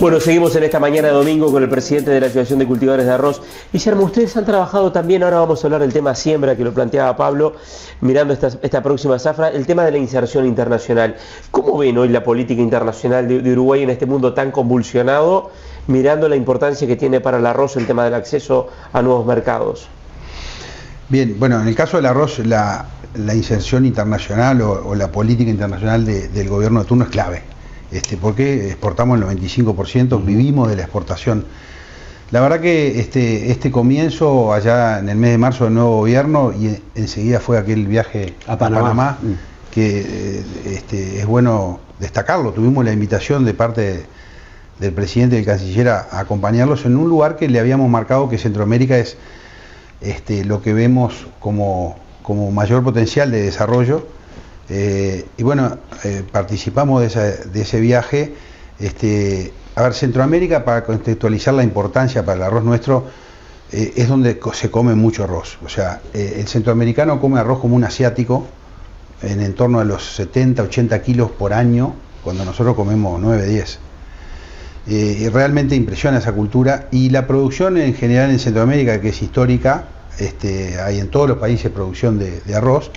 Bueno, seguimos en esta mañana de domingo con el presidente de la Asociación de Cultivadores de Arroz. Guillermo, ustedes han trabajado también, ahora vamos a hablar del tema siembra, que lo planteaba Pablo, mirando esta próxima zafra, el tema de la inserción internacional. ¿Cómo ven hoy la política internacional de Uruguay en este mundo tan convulsionado, mirando la importancia que tiene para el arroz el tema del acceso a nuevos mercados? Bien, bueno, en el caso del arroz, la inserción internacional o la política internacional del gobierno de turno es clave. Porque exportamos el 95%, vivimos de la exportación. La verdad que este comienzo allá en el mes de marzo del nuevo gobierno y enseguida fue aquel viaje a Panamá, que es bueno destacarlo. Tuvimos la invitación de parte del presidente y del canciller a acompañarlos en un lugar que le habíamos marcado que Centroamérica es lo que vemos como mayor potencial de desarrollo. Y bueno, participamos de ese viaje. A ver, Centroamérica, para contextualizar la importancia para el arroz nuestro, es donde se come mucho arroz. O sea, el centroamericano come arroz como un asiático, en torno a los 70, 80 kilos por año, cuando nosotros comemos 9, 10. Y realmente impresiona esa cultura. Y la producción en general en Centroamérica, que es histórica, hay en todos los países producción de arroz,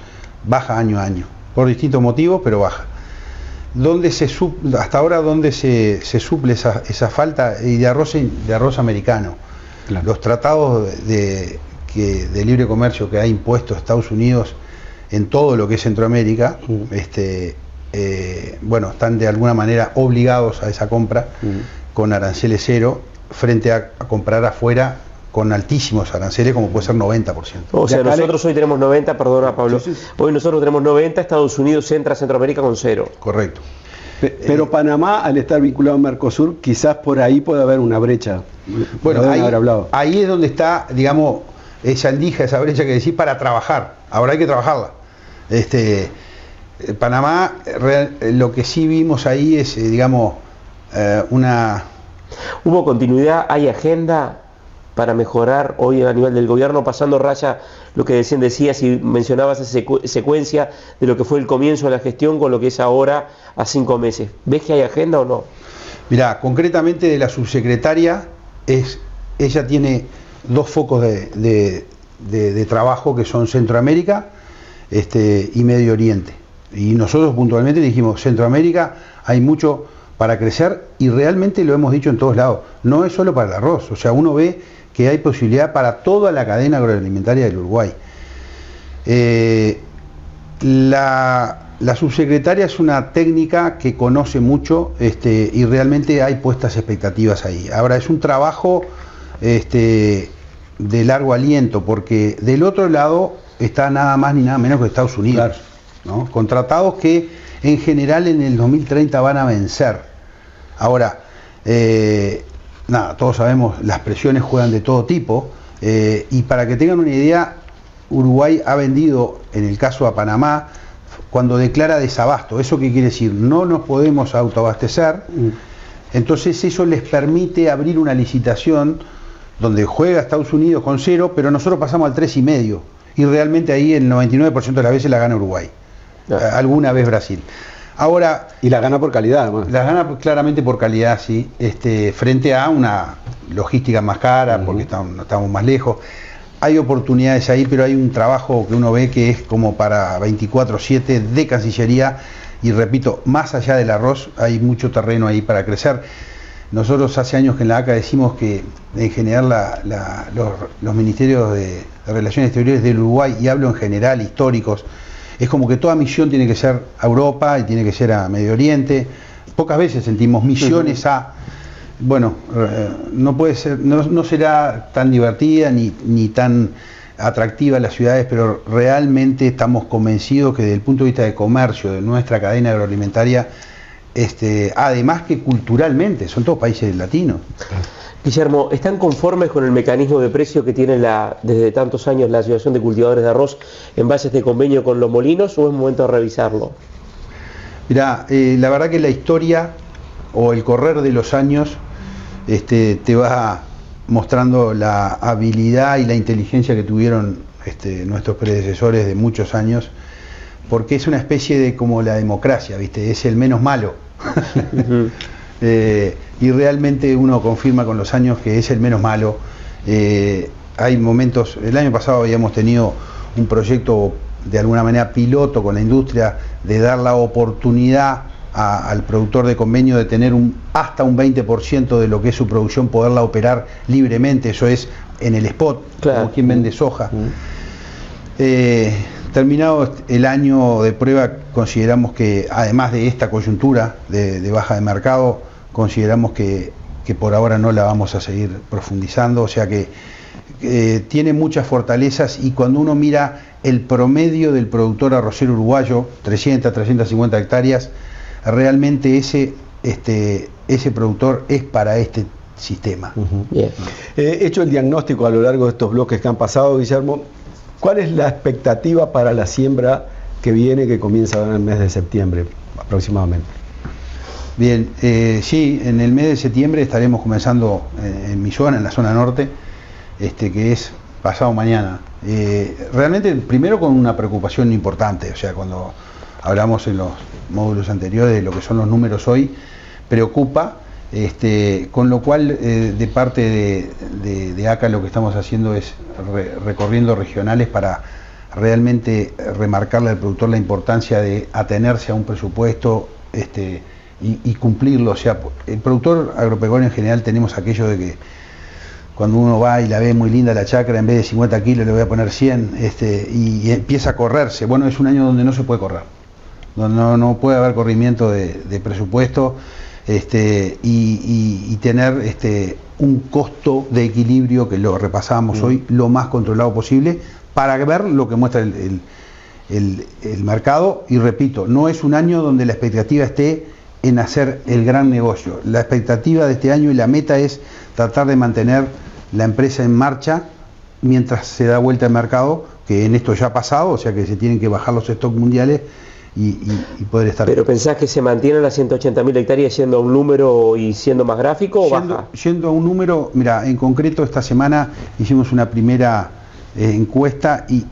baja año a año. Por distintos motivos, pero baja. Hasta ahora, ¿dónde se suple esa falta? Y de arroz americano. Claro. Los tratados de libre comercio que ha impuesto Estados Unidos en todo lo que es Centroamérica, bueno, están de alguna manera obligados a esa compra con aranceles cero, frente a comprar afuera con altísimos aranceles, como puede ser 90%. O sea, nosotros hoy tenemos 90, perdona Pablo, hoy nosotros tenemos 90, Estados Unidos entra a Centroamérica con 0. Correcto. Pero Panamá, al estar vinculado a Mercosur, quizás por ahí puede haber una brecha. Bueno, ahí es donde está, digamos, esa aldija, esa brecha que decís para trabajar. Ahora hay que trabajarla. Panamá, lo que sí vimos ahí es, digamos, ¿Hubo continuidad? ¿Hay agenda para mejorar hoy a nivel del gobierno, pasando raya lo que decías y mencionabas esa secuencia de lo que fue el comienzo de la gestión con lo que es ahora a 5 meses? ¿Ves que hay agenda o no? Mirá, concretamente de la subsecretaria, ella tiene 2 focos de trabajo que son Centroamérica y Medio Oriente. Y nosotros puntualmente dijimos, Centroamérica hay mucho para crecer y realmente lo hemos dicho en todos lados. No es solo para el arroz, o sea, uno ve que hay posibilidad para toda la cadena agroalimentaria del Uruguay. La subsecretaria es una técnica que conoce mucho y realmente hay puestas expectativas ahí. Ahora, es un trabajo de largo aliento, porque del otro lado está nada más ni nada menos que Estados Unidos, ¿no? Con tratados que en general en el 2030 van a vencer. Ahora, nada, todos sabemos, las presiones juegan de todo tipo, y para que tengan una idea, Uruguay ha vendido, en el caso a Panamá, cuando declara desabasto. ¿Eso qué quiere decir? No nos podemos autoabastecer, entonces eso les permite abrir una licitación donde juega Estados Unidos con 0, pero nosotros pasamos al 3,5, y realmente ahí el 99% de las veces la gana Uruguay, alguna vez Brasil. Ahora, y la gana por calidad, además. La gana claramente por calidad, sí, frente a una logística más cara, porque estamos más lejos. Hay oportunidades ahí, pero hay un trabajo que uno ve que es como para 24/7 de Cancillería, y repito, más allá del arroz, hay mucho terreno ahí para crecer. Nosotros hace años que en la ACA decimos que en general los ministerios de Relaciones Exteriores del Uruguay, y hablo en general, históricos, es como que toda misión tiene que ser a Europa y tiene que ser a Medio Oriente. Pocas veces sentimos misiones a... Bueno, no puede ser, no será tan divertida ni tan atractiva las ciudades, pero realmente estamos convencidos que desde el punto de vista de comercio, de nuestra cadena agroalimentaria, además que culturalmente, son todos países latinos. Guillermo, ¿están conformes con el mecanismo de precio que tiene desde tantos años la Asociación de Cultivadores de Arroz en base a este convenio con los molinos, o es momento de revisarlo? Mirá, la verdad que la historia o el correr de los años te va mostrando la habilidad y la inteligencia que tuvieron nuestros predecesores de muchos años, porque es una especie de como la democracia, ¿viste? Es el menos malo. Y realmente uno confirma con los años que es el menos malo. Hay momentos, el año pasado habíamos tenido un proyecto de alguna manera piloto con la industria de dar la oportunidad al productor de convenio de tener hasta un 20% de lo que es su producción, poderla operar libremente, eso es en el spot, claro, como quien vende soja. Terminado el año de prueba, consideramos que además de esta coyuntura de baja de mercado, consideramos que por ahora no la vamos a seguir profundizando, o sea que tiene muchas fortalezas, y cuando uno mira el promedio del productor arrocero uruguayo, 300, 350 hectáreas, realmente ese productor es para este sistema. Bien. Hecho el diagnóstico a lo largo de estos bloques que han pasado, Guillermo, ¿cuál es la expectativa para la siembra que viene, que comienza en el mes de septiembre aproximadamente? Bien, sí, en el mes de septiembre estaremos comenzando en mi zona, en la zona norte, que es pasado mañana. Realmente, primero con una preocupación importante, o sea, cuando hablamos en los módulos anteriores de lo que son los números hoy, preocupa, con lo cual de parte de ACA lo que estamos haciendo es recorriendo regionales para realmente remarcarle al productor la importancia de atenerse a un presupuesto y cumplirlo. O sea, el productor agropecuario en general tenemos aquello de que cuando uno va y la ve muy linda la chacra, en vez de 50 kilos le voy a poner 100, y empieza a correrse. Bueno, es un año donde no se puede correr, donde no puede haber corrimiento de presupuesto, y tener un costo de equilibrio, que lo repasamos hoy, lo más controlado posible, para ver lo que muestra el mercado. Y repito, no es un año donde la expectativa esté en hacer el gran negocio. La expectativa de este año y la meta es tratar de mantener la empresa en marcha mientras se da vuelta al mercado, que en esto ya ha pasado, o sea que se tienen que bajar los stocks mundiales y poder estar... ¿Pero pensás que se mantienen las 180.000 hectáreas yendo a un número y siendo más gráfico o baja? Yendo a un número, mira, en concreto esta semana hicimos una primera encuesta y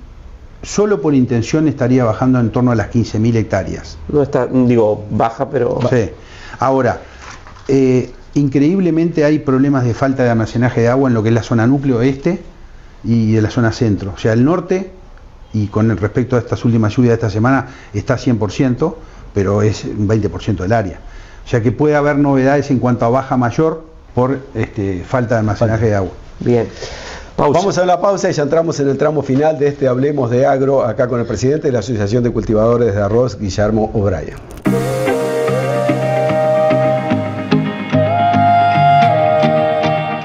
solo por intención estaría bajando en torno a las 15.000 hectáreas. No está, digo, baja, pero... Sí. Ahora, increíblemente hay problemas de falta de almacenaje de agua en lo que es la zona núcleo este y de la zona centro. O sea, el norte, y con respecto a estas últimas lluvias de esta semana, está 100%, pero es un 20% del área. O sea que puede haber novedades en cuanto a baja mayor por falta de almacenaje de agua. Bien. Pausa. Vamos a la pausa y ya entramos en el tramo final de este Hablemos de Agro, acá con el presidente de la Asociación de Cultivadores de Arroz, Guillermo O'Brien.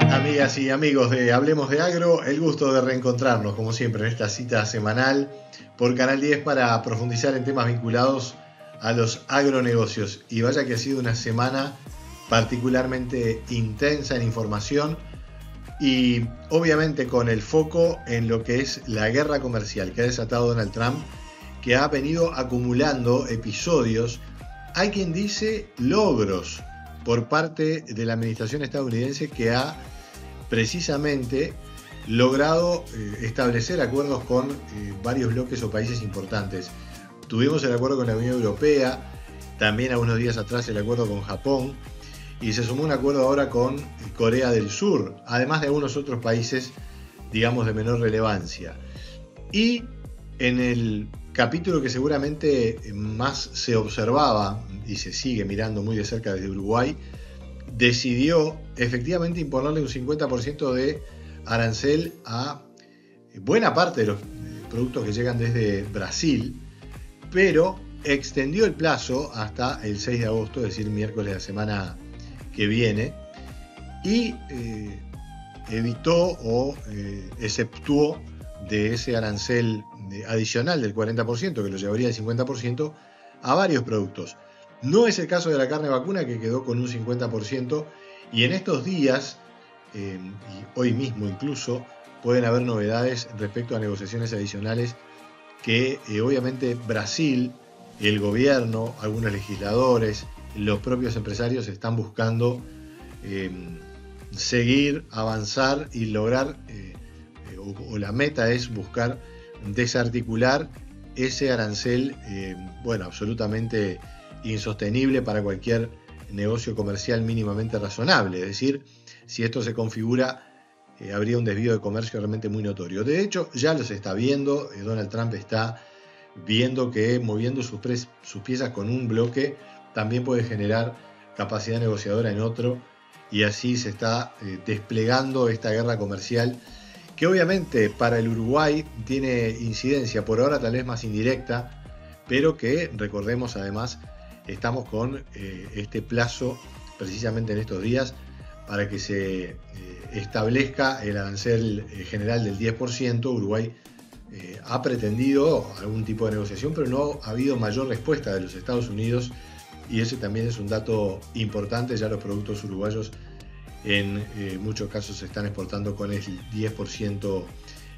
Amigas y amigos de Hablemos de Agro, el gusto de reencontrarnos, como siempre, en esta cita semanal por Canal 10 para profundizar en temas vinculados a los agronegocios. Y vaya que ha sido una semana particularmente intensa en información, y obviamente con el foco en lo que es la guerra comercial que ha desatado Donald Trump, que ha venido acumulando episodios, hay quien dice logros, por parte de la administración estadounidense, que ha precisamente logrado establecer acuerdos con varios bloques o países importantes. Tuvimos el acuerdo con la Unión Europea, también a unos días atrás el acuerdo con Japón, y se sumó un acuerdo ahora con Corea del Sur, además de algunos otros países, digamos, de menor relevancia. Y en el capítulo que seguramente más se observaba y se sigue mirando muy de cerca desde Uruguay, decidió efectivamente imponerle un 50% de arancel a buena parte de los productos que llegan desde Brasil, pero extendió el plazo hasta el 6 de agosto, es decir, miércoles de la semana que viene, y evitó o exceptuó de ese arancel adicional del 40%, que lo llevaría al 50%, a varios productos. No es el caso de la carne vacuna, que quedó con un 50%, y en estos días, y hoy mismo incluso, pueden haber novedades respecto a negociaciones adicionales que obviamente Brasil, el gobierno, algunos legisladores, los propios empresarios están buscando seguir, avanzar y lograr, o la meta es buscar desarticular ese arancel, absolutamente insostenible para cualquier negocio comercial mínimamente razonable. Es decir, si esto se configura, habría un desvío de comercio realmente muy notorio. De hecho, ya los está viendo. Donald Trump está viendo que moviendo sus piezas con un bloque también puede generar capacidad negociadora en otro, y así se está desplegando esta guerra comercial que obviamente para el Uruguay tiene incidencia, por ahora tal vez más indirecta, pero que, recordemos además, estamos con este plazo precisamente en estos días para que se establezca el arancel general del 10%. Uruguay ha pretendido algún tipo de negociación, pero no ha habido mayor respuesta de los Estados Unidos, y ese también es un dato importante. Ya los productos uruguayos en muchos casos se están exportando con el 10%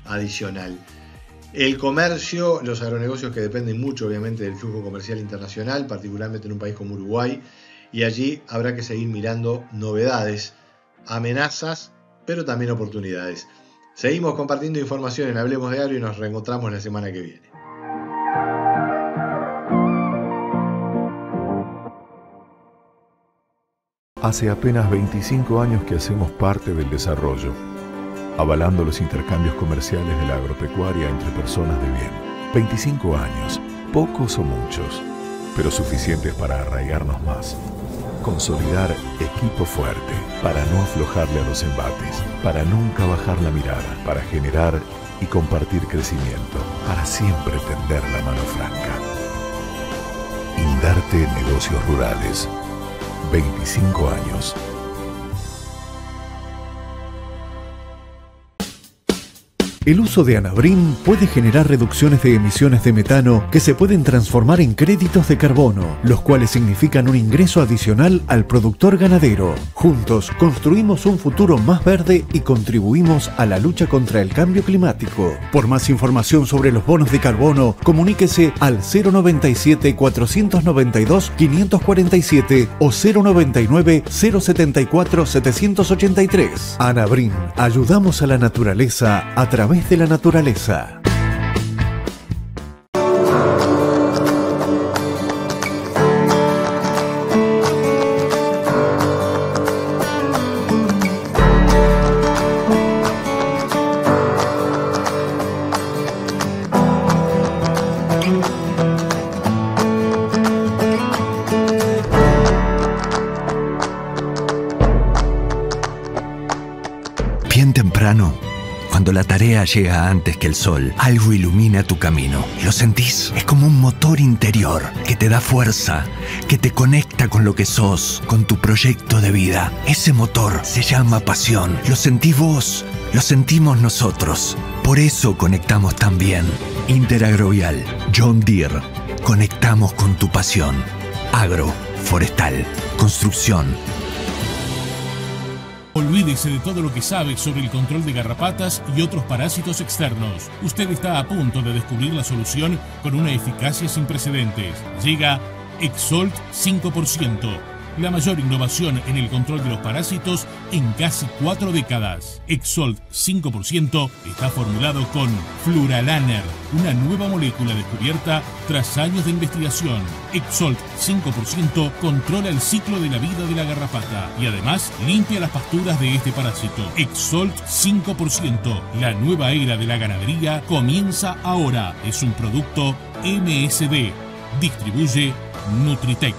adicional. El comercio, los agronegocios, que dependen mucho obviamente del flujo comercial internacional, particularmente en un país como Uruguay, y allí habrá que seguir mirando novedades, amenazas, pero también oportunidades. Seguimos compartiendo información en Hablemos de Agro y nos reencontramos la semana que viene. Hace apenas 25 años que hacemos parte del desarrollo, avalando los intercambios comerciales de la agropecuaria entre personas de bien. 25 años, pocos o muchos, pero suficientes para arraigarnos más. Consolidar equipo fuerte, para no aflojarle a los embates, para nunca bajar la mirada, para generar y compartir crecimiento, para siempre tender la mano franca. Indarte Negocios Rurales. 25 años. El uso de Anabrín puede generar reducciones de emisiones de metano que se pueden transformar en créditos de carbono, los cuales significan un ingreso adicional al productor ganadero. Juntos construimos un futuro más verde y contribuimos a la lucha contra el cambio climático. Por más información sobre los bonos de carbono, comuníquese al 097-492-547 o 099-074-783. Anabrín, ayudamos a la naturaleza a través de la naturaleza. Bien temprano, cuando la tarea llega antes que el sol, algo ilumina tu camino. ¿Lo sentís? Es como un motor interior que te da fuerza, que te conecta con lo que sos, con tu proyecto de vida. Ese motor se llama pasión. ¿Lo sentís vos? Lo sentimos nosotros. Por eso conectamos también. Interagrovial, John Deere. Conectamos con tu pasión. Agro, forestal, construcción. Olvídese de todo lo que sabe sobre el control de garrapatas y otros parásitos externos. Usted está a punto de descubrir la solución con una eficacia sin precedentes. Llega Exolt 5%, la mayor innovación en el control de los parásitos en casi 4 décadas. Exolt 5% está formulado con Fluralaner, una nueva molécula descubierta tras años de investigación. Exolt 5% controla el ciclo de la vida de la garrapata y además limpia las pasturas de este parásito. Exolt 5%, la nueva era de la ganadería comienza ahora. Es un producto MSD. Distribuye Nutritec.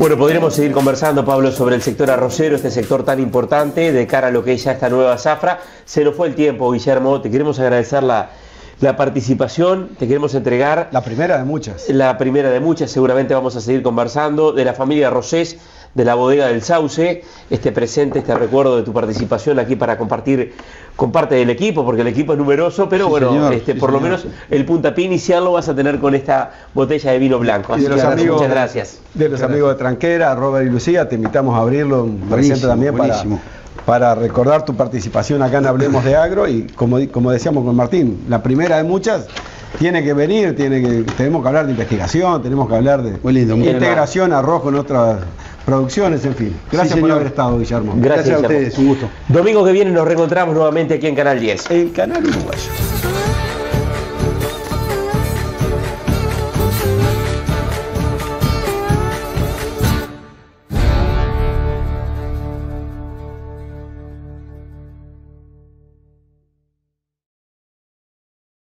Bueno, podremos seguir conversando, Pablo, sobre el sector arrocero, este sector tan importante de cara a lo que es ya esta nueva zafra. Se nos fue el tiempo, Guillermo, te queremos agradecer la participación, te queremos entregar... La primera de muchas. La primera de muchas, seguramente vamos a seguir conversando, de la familia Rosés, de la bodega del Sauce, este presente, este recuerdo de tu participación aquí para compartir con parte del equipo, porque el equipo es numeroso, pero sí, bueno, señor, sí, por lo menos el puntapié inicial lo vas a tener con esta botella de vino blanco. Así de los que amigos, muchas gracias. De los amigos de Tranquera, Robert y Lucía, te invitamos a abrirlo un presente también para recordar tu participación acá en Hablemos de Agro y como decíamos con Martín, la primera de muchas tiene que venir, tenemos que hablar de investigación, tenemos que hablar de integración arroz con otras producciones, en fin. Gracias por haber estado, Guillermo. Gracias a ustedes, un gusto. Domingo que viene nos reencontramos nuevamente aquí en Canal 10. El Canal Uruguayo.